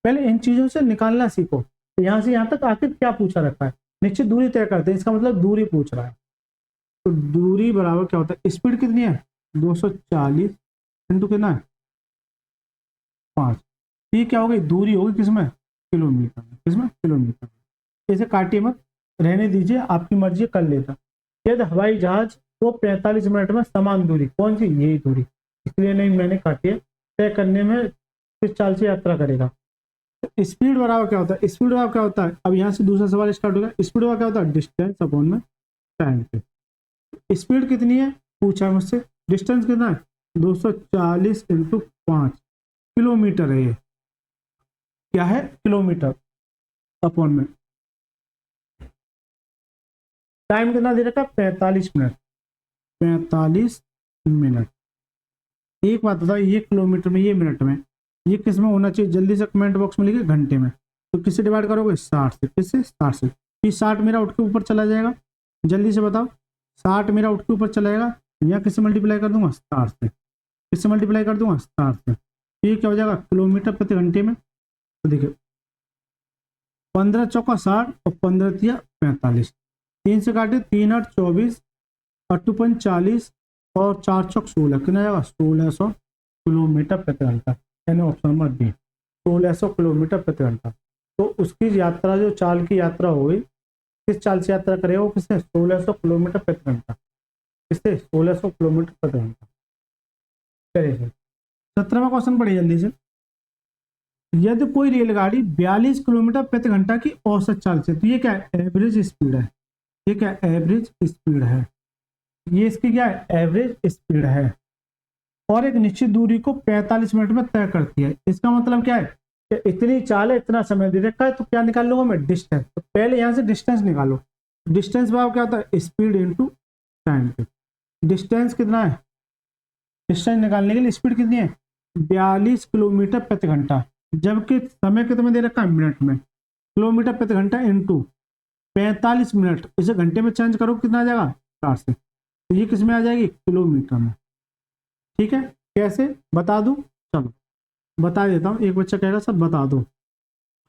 पहले इन चीजों से निकालना सीखो। तो यहां से यहां तक आखिर क्या पूछा रखा है, निश्चित दूरी तय करते हैं, इसका मतलब दूरी पूछ रहा है। तो दूरी बराबर क्या होता है, स्पीड कितनी है 240 इंटू कितना है 5, ये क्या होगी दूरी होगी किसमें, किलोमीटर में, किसमें किलोमीटर में। इसे काटिए मत, रहने दीजिए, आपकी मर्जी कर लेता। यदि हवाई जहाज को 45 मिनट में समान दूरी, कौन सी, यही दूरी, इसलिए नहीं मैंने काटी है, तय करने में किस चाल से यात्रा करेगा। तो स्पीड बराबर क्या होता है, स्पीड बराबर क्या होता है, अब यहाँ से दूसरा सवाल स्टार्ट होगा। स्पीड बराबर क्या होता है, डिस्टेंस अपॉन में टाइम पे। स्पीड कितनी है पूछा है मुझसे, डिस्टेंस कितना है 240 इंटू 5 किलोमीटर है, ये क्या है किलोमीटर अपॉन में टाइम कितना दे रखा है 45 मिनट, 45 मिनट। एक बात बताओ ये किलोमीटर में ये मिनट में ये किस में होना चाहिए, जल्दी से कमेंट बॉक्स में लिखिए घंटे में। तो किससे डिवाइड करोगे 60 से, किससे 60 से, ये 60 मेरा उठ के ऊपर चला जाएगा, जल्दी से बताओ 60 मेरा उठ के ऊपर चला जाएगा, या किससे मल्टीप्लाई कर दूंगा 60 से, किससे मल्टीप्लाई कर दूंगा 60 से, ये क्या हो जाएगा किलोमीटर प्रति घंटे में। तो देखिए 15 चौका 60 और 15 तिया 45, 3 से काटे 3 8 24 और 2 40 और 4 चौक 16, कितना जाएगा 1600 किलोमीटर प्रति घंटा, यानी ऑप्शन नंबर बी 1600 किलोमीटर प्रति घंटा। तो उसकी यात्रा जो चाल की यात्रा होगी, किस चाल से यात्रा करेगा वो, किससे 1600 किलोमीटर प्रति घंटा, किससे 1600 किलोमीटर प्रति घंटा। चलिए सर 17वां क्वेश्चन पढ़िए जल्दी से। यदि कोई रेलगाड़ी 42 किलोमीटर प्रति घंटा की औसत चाल से, तो ये क्या है एवरेज स्पीड है, ये क्या है एवरेज स्पीड है, ये इसकी क्या है एवरेज स्पीड है, और एक निश्चित दूरी को 45 मिनट में तय करती है। इसका मतलब क्या है कि इतनी चाल है, इतना समय दे रखा है, तो क्या निकाल लूंगा मैं डिस्टेंस। तो पहले यहां से डिस्टेंस निकालो, डिस्टेंस बराबर क्या होता है स्पीड इंटू टाइम पे। डिस्टेंस कितना है, डिस्टेंस निकालने के लिए स्पीड कितनी है 42 किलोमीटर प्रति घंटा, जबकि समय कितने दे रखा है मिनट में, किलोमीटर प्रति घंटा इंटू 45 मिनट, इसे घंटे में चेंज करो कितना आ जाएगा 4 से, तो ये किस में आ जाएगी किलोमीटर में। ठीक है कैसे बता दूं, चलो बता देता हूँ। एक बच्चा कहेगा सर बता दो,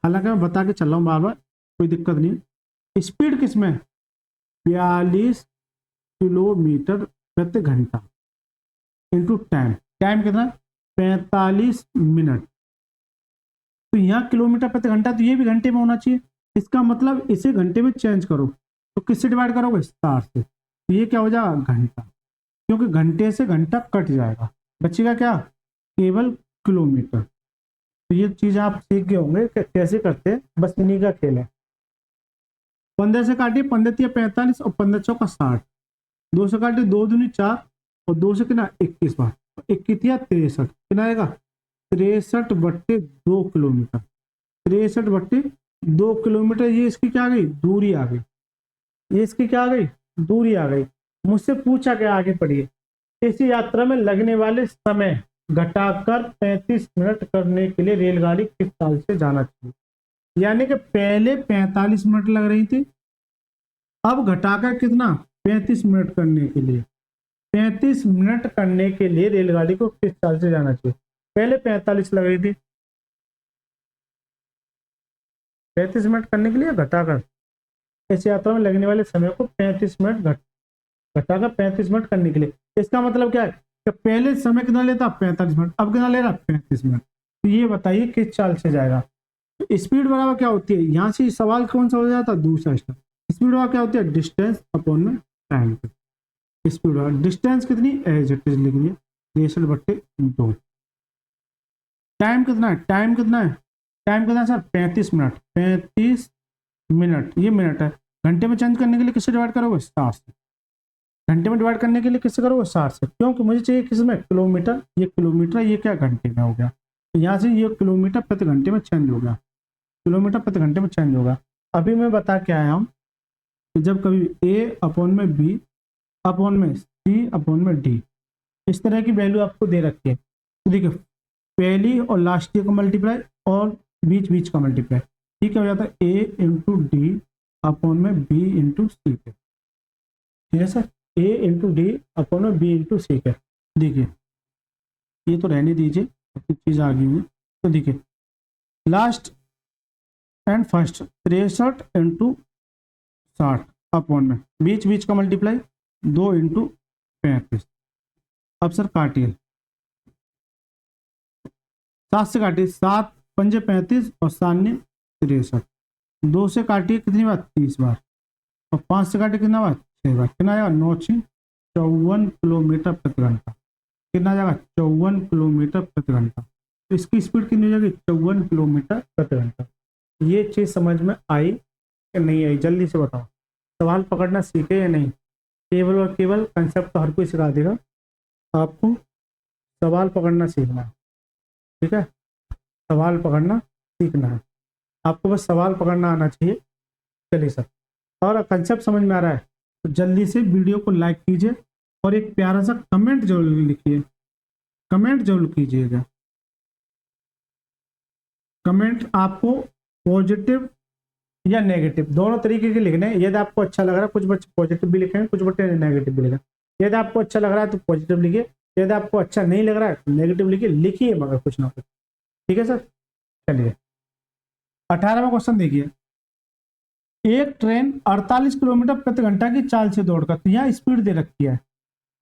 हालांकि मैं बता के चल रहा हूँ बार बार, कोई दिक्कत नहीं। स्पीड किसमें 42 किलोमीटर प्रति घंटा इंटू टाइम, टाइम कितना 45 मिनट, तो यहाँ किलोमीटर प्रति घंटा, तो ये भी घंटे में होना चाहिए। इसका मतलब इसे घंटे में चेंज करो, तो किससे डिवाइड करोगे 60 से, तो ये क्या हो जाएगा घंटा, क्योंकि घंटे से घंटा कट जाएगा, बचेगा क्या केवल किलोमीटर। तो ये चीज आप सीख गए होंगे कि कैसे करते हैं, बस इन्हीं का खेल है। 15 से काटिए 15 तिया 45 और 15 चौका 60, 2 से काटिए 2 दूनी 4 और 2 से कितना 21 बार, 21 तिया 63, कितना आएगा 63/2 किलोमीटर, 63/2 किलोमीटर। ये इसकी क्या आ गई दूरी आ गई, ये इसकी क्या आ गई दूरी आ गई। मुझसे पूछा क्या आगे पढ़िए, इस यात्रा में लगने वाले समय घटाकर 35 मिनट करने के लिए रेलगाड़ी किस चाल से जाना चाहिए। यानी कि पहले 45 मिनट लग रही थी, अब घटाकर कितना 35 मिनट करने के लिए, 35 मिनट करने के लिए रेलगाड़ी को किस चाल से जाना चाहिए। पहले 45 लग रही थी, 35 मिनट करने के लिए घटाकर इस यात्रा में लगने वाले समय को 35 मिनट घटाकर 35 मिनट करने के लिए। इसका मतलब क्या है कि पहले समय कितना लेता 45 मिनट, अब कितना ले रहा 35 मिनट। तो ये बताइए किस चाल से जाएगा। तो स्पीड बराबर क्या होती है, यहाँ से सवाल कौन सा हो जाता है, दूसरा स्टेप। स्पीड बराबर क्या होती है, डिस्टेंस अपॉन में टाइम। स्पीड बराबर डिस्टेंस कितनी एज इट इज लिख लिया 63/2। टाइम कितना है, टाइम कितना है, टाइम कितना है सर 35 मिनट, 35 मिनट ये मिनट है। घंटे में चेंज करने के लिए किससे डिवाइड करोगे 60 से। घंटे में डिवाइड करने के लिए किससे करोगे 60 से, क्योंकि मुझे चाहिए किस में किलोमीटर, ये किलोमीटर ये क्या घंटे में हो गया। तो यहाँ से ये किलोमीटर प्रति घंटे में चेंज हो गया, किलोमीटर प्रति घंटे में चेंज होगा। अभी मैं बता के आया हूँ कि जब कभी ए अपॉन में बी अपॉन में सी अपॉन में डी इस तरह की वैल्यू आपको दे रखी है, तो देखिए पहली और लास्ट का मल्टीप्लाई और बीच बीच का मल्टीप्लाई, ठीक है, हो जाता है ए इंटू डी अपॉन में बी इंटू सी पे। ठीक है सर, ए इंटू डी अपॉन में बी इंटू सी पे। देखिए ये तो रहने दीजिए, कुछ चीज़ आ गई है। तो देखिए last and first 63 into 60 upon में बीच बीच का मल्टीप्लाई 2 इंटू 35। अब सर काटिए, 7 से काटिए, 7 पंजे 35 और 7 63। 2 से काटिए कितनी बार 30 बार, और 5 से काटिए कितना बार 6 बार। कितना आएगा 9 6 54 किलोमीटर प्रति घंटा। कितना जाएगा 54 किलोमीटर प्रति घंटा। तो इसकी स्पीड कितनी हो जाएगी 54 किलोमीटर प्रति घंटा। ये चीज़ समझ में आई कि नहीं आई, जल्दी से बताओ। सवाल पकड़ना सीखे या नहीं, केवल और केवल कंसेप्ट तो हर कोई सिखा देगा, आपको सवाल पकड़ना सीखना है। ठीक है, सवाल पकड़ना सीखना है, आपको बस सवाल पकड़ना आना चाहिए। चलिए सर, और कंसेप्ट समझ में आ रहा है तो जल्दी से वीडियो को लाइक कीजिए और एक प्यारा सा कमेंट जरूर लिखिए, कमेंट जरूर कीजिएगा। कमेंट आपको पॉजिटिव या नेगेटिव दोनों तरीके के लिखने हैं। यदि आपको अच्छा लग रहा है, कुछ बच्चे पॉजिटिव भी लिखेंगे, कुछ बच्चे नेगेटिव भी लिखेंगे। यदि आपको अच्छा लग रहा है तो पॉजिटिव लिखिए, यदि आपको अच्छा नहीं लग रहा है तो नेगेटिव लिखिए, लिखिए मगर कुछ ना कुछ। ठीक है सर, चलिए 18वां क्वेश्चन देखिए। एक ट्रेन 48 किलोमीटर प्रति घंटा की चाल से दौड़ करती है, यहाँ स्पीड दे रखी है,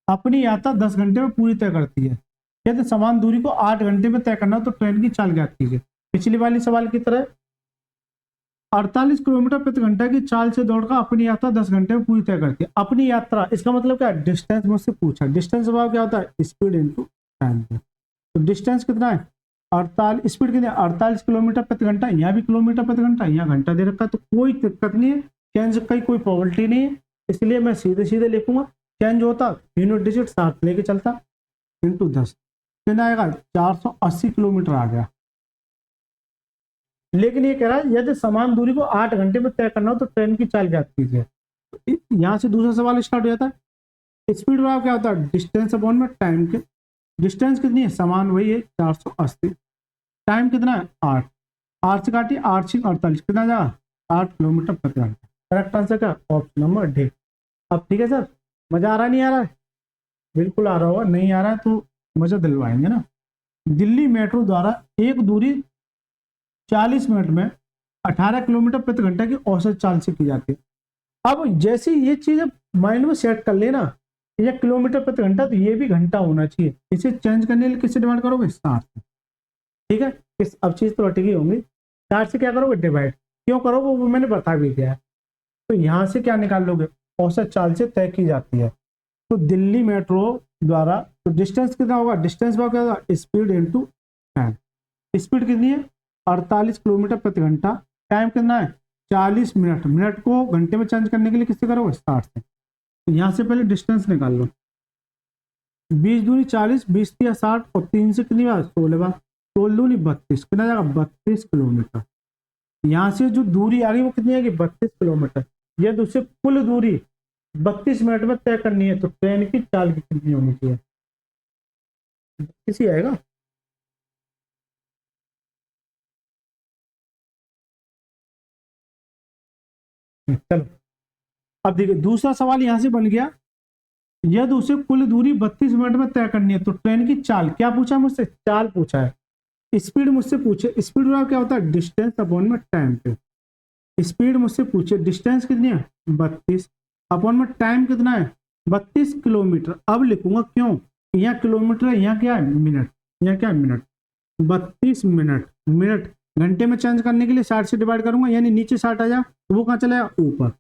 अपनी यात्रा 10 घंटे में पूरी तय करती है। यदि समान दूरी को 8 घंटे में तय करना हो तो ट्रेन की चाल ज्ञात कीजिए। पिछली वाली सवाल की तरह 48 किलोमीटर प्रति घंटा की चाल से दौड़कर अपनी यात्रा 10 घंटे में पूरी तय करती है। अपनी यात्रा इसका मतलब क्या है, डिस्टेंस मुझसे पूछा। डिस्टेंस भाव क्या होता है, स्पीड इंटू टाइम। तो डिस्टेंस कितना है 48, स्पीड कितनी है 48 किलोमीटर प्रति घंटा। यहाँ भी किलोमीटर प्रति घंटा, यहाँ घंटा दे रखा है, तो कोई दिक्कत नहीं है, चेंज का कोई प्रॉबिलिटी नहीं है, इसलिए मैं सीधे सीधे लिखूंगा। चेंज होता यूनिट डिजिट 7 लेके चलता इंटू 10, कितना आएगा 480 किलोमीटर आ गया। लेकिन ये कह रहा है यदि समान दूरी को 8 घंटे में तय करना हो तो ट्रेन की चाल ज्ञात कीजिए। यहाँ से दूसरा सवाल स्टार्ट हो जाता है। स्पीड भाव क्या होता है, डिस्टेंस अपॉन में टाइम के। डिस्टेंस कितनी है, समान वही है 480। टाइम कितना है 8, 8 से काटिए 8 से 48, कितना जाएगा 8 किलोमीटर प्रति घंटा। करेक्ट आंसर क्या, ऑप्शन नंबर डी। अब ठीक है सर, मजा आ रहा नहीं आ रहा है, बिल्कुल आ रहा होगा, नहीं आ रहा है तो मजा दिलवाएंगे ना। दिल्ली मेट्रो द्वारा एक दूरी 40 मिनट में 18 किलोमीटर प्रति घंटा की औसत चाल से की जाती है। अब जैसे ये चीज माइंड में सेट कर लेना, ये किलोमीटर प्रति घंटा, तो ये भी घंटा होना चाहिए। इसे चेंज करने के लिए किससे डिवाइड करोगे 60 से। ठीक है, अब चीज तो रटेगी होंगी। 60 से क्या करोगे डिवाइड, क्यों करोगे वो मैंने बता भी दिया है। तो यहाँ से क्या निकाल लोगे, औसत चाल से तय की जाती है। तो दिल्ली मेट्रो द्वारा तो डिस्टेंस कितना होगा, डिस्टेंस क्या होगा स्पीड इंटू टाइम। स्पीड कितनी है 48 किलोमीटर प्रति घंटा, टाइम कितना है 40 मिनट। मिनट को घंटे में चेंज करने के लिए किससे करोगे 60 से। तो यहाँ से पहले डिस्टेंस निकाल लो, 20 दूनी 40, 20 या 60 और 3 से कितनी बार 16 बार, 16 दूनी 32, कितना जाएगा 32 किलोमीटर। यहाँ से जो दूरी आ रही वो कितनी आएगी 32 किलोमीटर। यदि उससे कुल दूरी 32 मिनट में तय करनी है तो ट्रेन की चाल कितनी होनी चाहिए, किसी आएगा। चलो अब देखिए दूसरा सवाल यहां से बन गया, यदि उसे कुल दूरी 32 मिनट में तय करनी है तो ट्रेन की चाल, क्या पूछा है मुझसे, चाल पूछा है। स्पीड मुझसे पूछे, स्पीड क्या होता है, डिस्टेंस अपॉन में टाइम पे। स्पीड मुझसे पूछे, डिस्टेंस कितनी है 32, अपॉन में टाइम कितना है 32 किलोमीटर। अब लिखूंगा क्यों, यहाँ किलोमीटर है, यहाँ क्या है मिनट, यहाँ क्या है मिनट। 32 मिनट, मिनट घंटे में चेंज करने के लिए 60 से डिवाइड करूंगा, यानी नीचे 60 आ जाए तो वो कहाँ चला जाएगा ऊपर,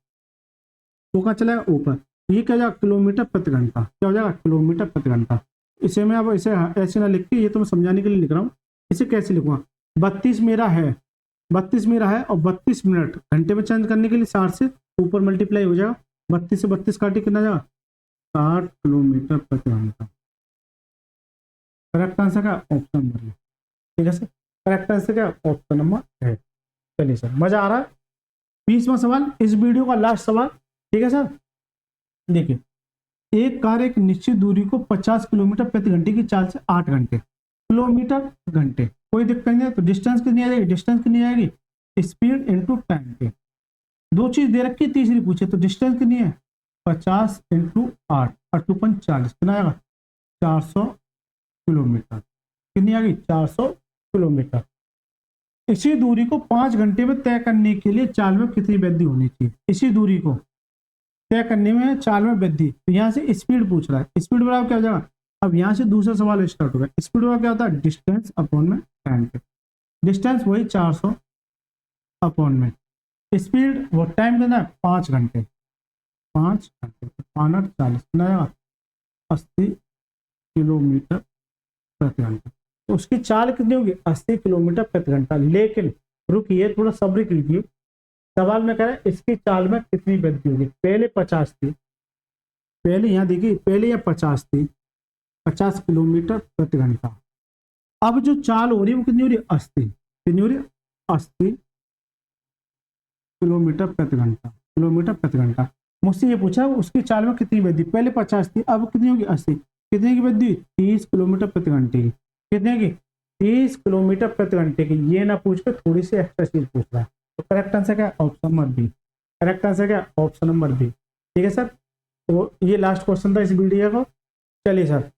वो कहाँ चला जाएगा ऊपर। ये क्या जाएगा किलोमीटर प्रति घंटा, क्या हो जाएगा किलोमीटर प्रति घंटा। इसे मैं अब इसे ऐसे ना लिख के, ये तो मैं समझाने के लिए लिख रहा हूँ, इसे कैसे लिखूंगा, 32 मेरा है, 32 मेरा है और 32 मिनट घंटे में चेंज करने के लिए 60 से ऊपर मल्टीप्लाई हो जाएगा, 32 से 32 काटे कितना जाएगा 60 किलोमीटर प्रति घंटा। करेक्ट आंसर क्या, ऑप्शन नंबर है। ठीक है सर, करेक्ट आंसर क्या, ऑप्शन नंबर है। चलिए सर, मजा आ रहा है। 20वां सवाल, इस वीडियो का लास्ट सवाल। ठीक है सर, देखिए एक कार एक निश्चित दूरी को 50 किलोमीटर प्रति घंटे की चाल से 8 घंटे, किलोमीटर घंटे, कोई दिक्कत नहीं है। तो डिस्टेंस कितनी आ जाएगी, डिस्टेंस कितनी आएगी, स्पीड इंटू टाइम पे। दो चीज दे रखी, तीसरी पूछे तो डिस्टेंस कितनी है 50 इंटू 8 और 2 40 कितना आएगा 400 किलोमीटर, कितनी आ गई 400 किलोमीटर। इसी दूरी को 5 घंटे में तय करने के लिए चाल में कितनी वृद्धि होनी चाहिए, इसी दूरी को तय करने में चाल में वृद्धि। तो यहाँ से स्पीड पूछ रहा है, स्पीड बराबर क्या हो जाएगा, अब यहाँ से दूसरा सवाल स्टार्ट होगा। स्पीड बराबर क्या होता है, डिस्टेंस अपॉन में टाइम पे। डिस्टेंस वही 400 अपॉन में स्पीड, वो टाइम कितना है 5 घंटे, 5 घंटे 5 40 कितना आएगा 80 किलोमीटर प्रति घंटा। तो उसकी चाल कितनी होगी 80 किलोमीटर प्रति घंटा। लेकिन रुकिए थोड़ा सब्र कीजिए, सवाल में कह रहा है इसकी चाल में कितनी वृद्धि होगी। पहले 50 थी, पहले यहाँ देखिए पहले यह 50 थी, 50 किलोमीटर प्रति घंटा। अब जो चाल हो रही है वो कितनी हो रही है 80, कितनी हो रही है 80 किलोमीटर प्रति घंटा, किलोमीटर प्रति घंटा। मुझसे ये पूछा उसकी चाल में कितनी वृद्धि, पहले 50 थी अब कितनी होगी 80, कितने की वृद्धि 30 किलोमीटर प्रति घंटे की, कितने की 30 किलोमीटर प्रति घंटे की। ये ना पूछ के थोड़ी सी एक्स्ट्रा चीज पूछ रहा है। तो करेक्ट आंसर क्या, option number B. Correct answer क्या, ऑप्शन नंबर बी। ठीक है सर, तो ये लास्ट क्वेश्चन था इस वीडियो का। चलिए सर,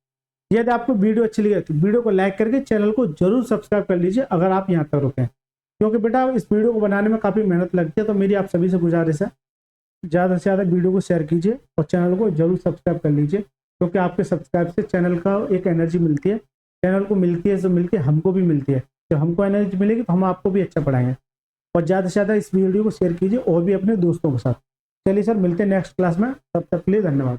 यदि आपको वीडियो अच्छी लगी तो वीडियो को लाइक करके चैनल को जरूर सब्सक्राइब कर लीजिए अगर आप यहाँ तक रुके, क्योंकि बेटा इस वीडियो को बनाने में काफ़ी मेहनत लगती है। तो मेरी आप सभी से गुजारिश है ज़्यादा से ज़्यादा वीडियो को शेयर कीजिए और चैनल को जरूर सब्सक्राइब कर लीजिए, क्योंकि आपके सब्सक्राइब से चैनल का एक एनर्जी मिलती है, चैनल को मिलती है, जो मिलती है हमको भी मिलती है। जब हमको एनर्जी मिलेगी तो हम आपको भी अच्छा पढ़ाएंगे। और ज़्यादा से ज़्यादा इस वीडियो को शेयर कीजिए और भी अपने दोस्तों के साथ। चलिए सर, मिलते हैं नेक्स्ट क्लास में, तब तक के लिए धन्यवाद।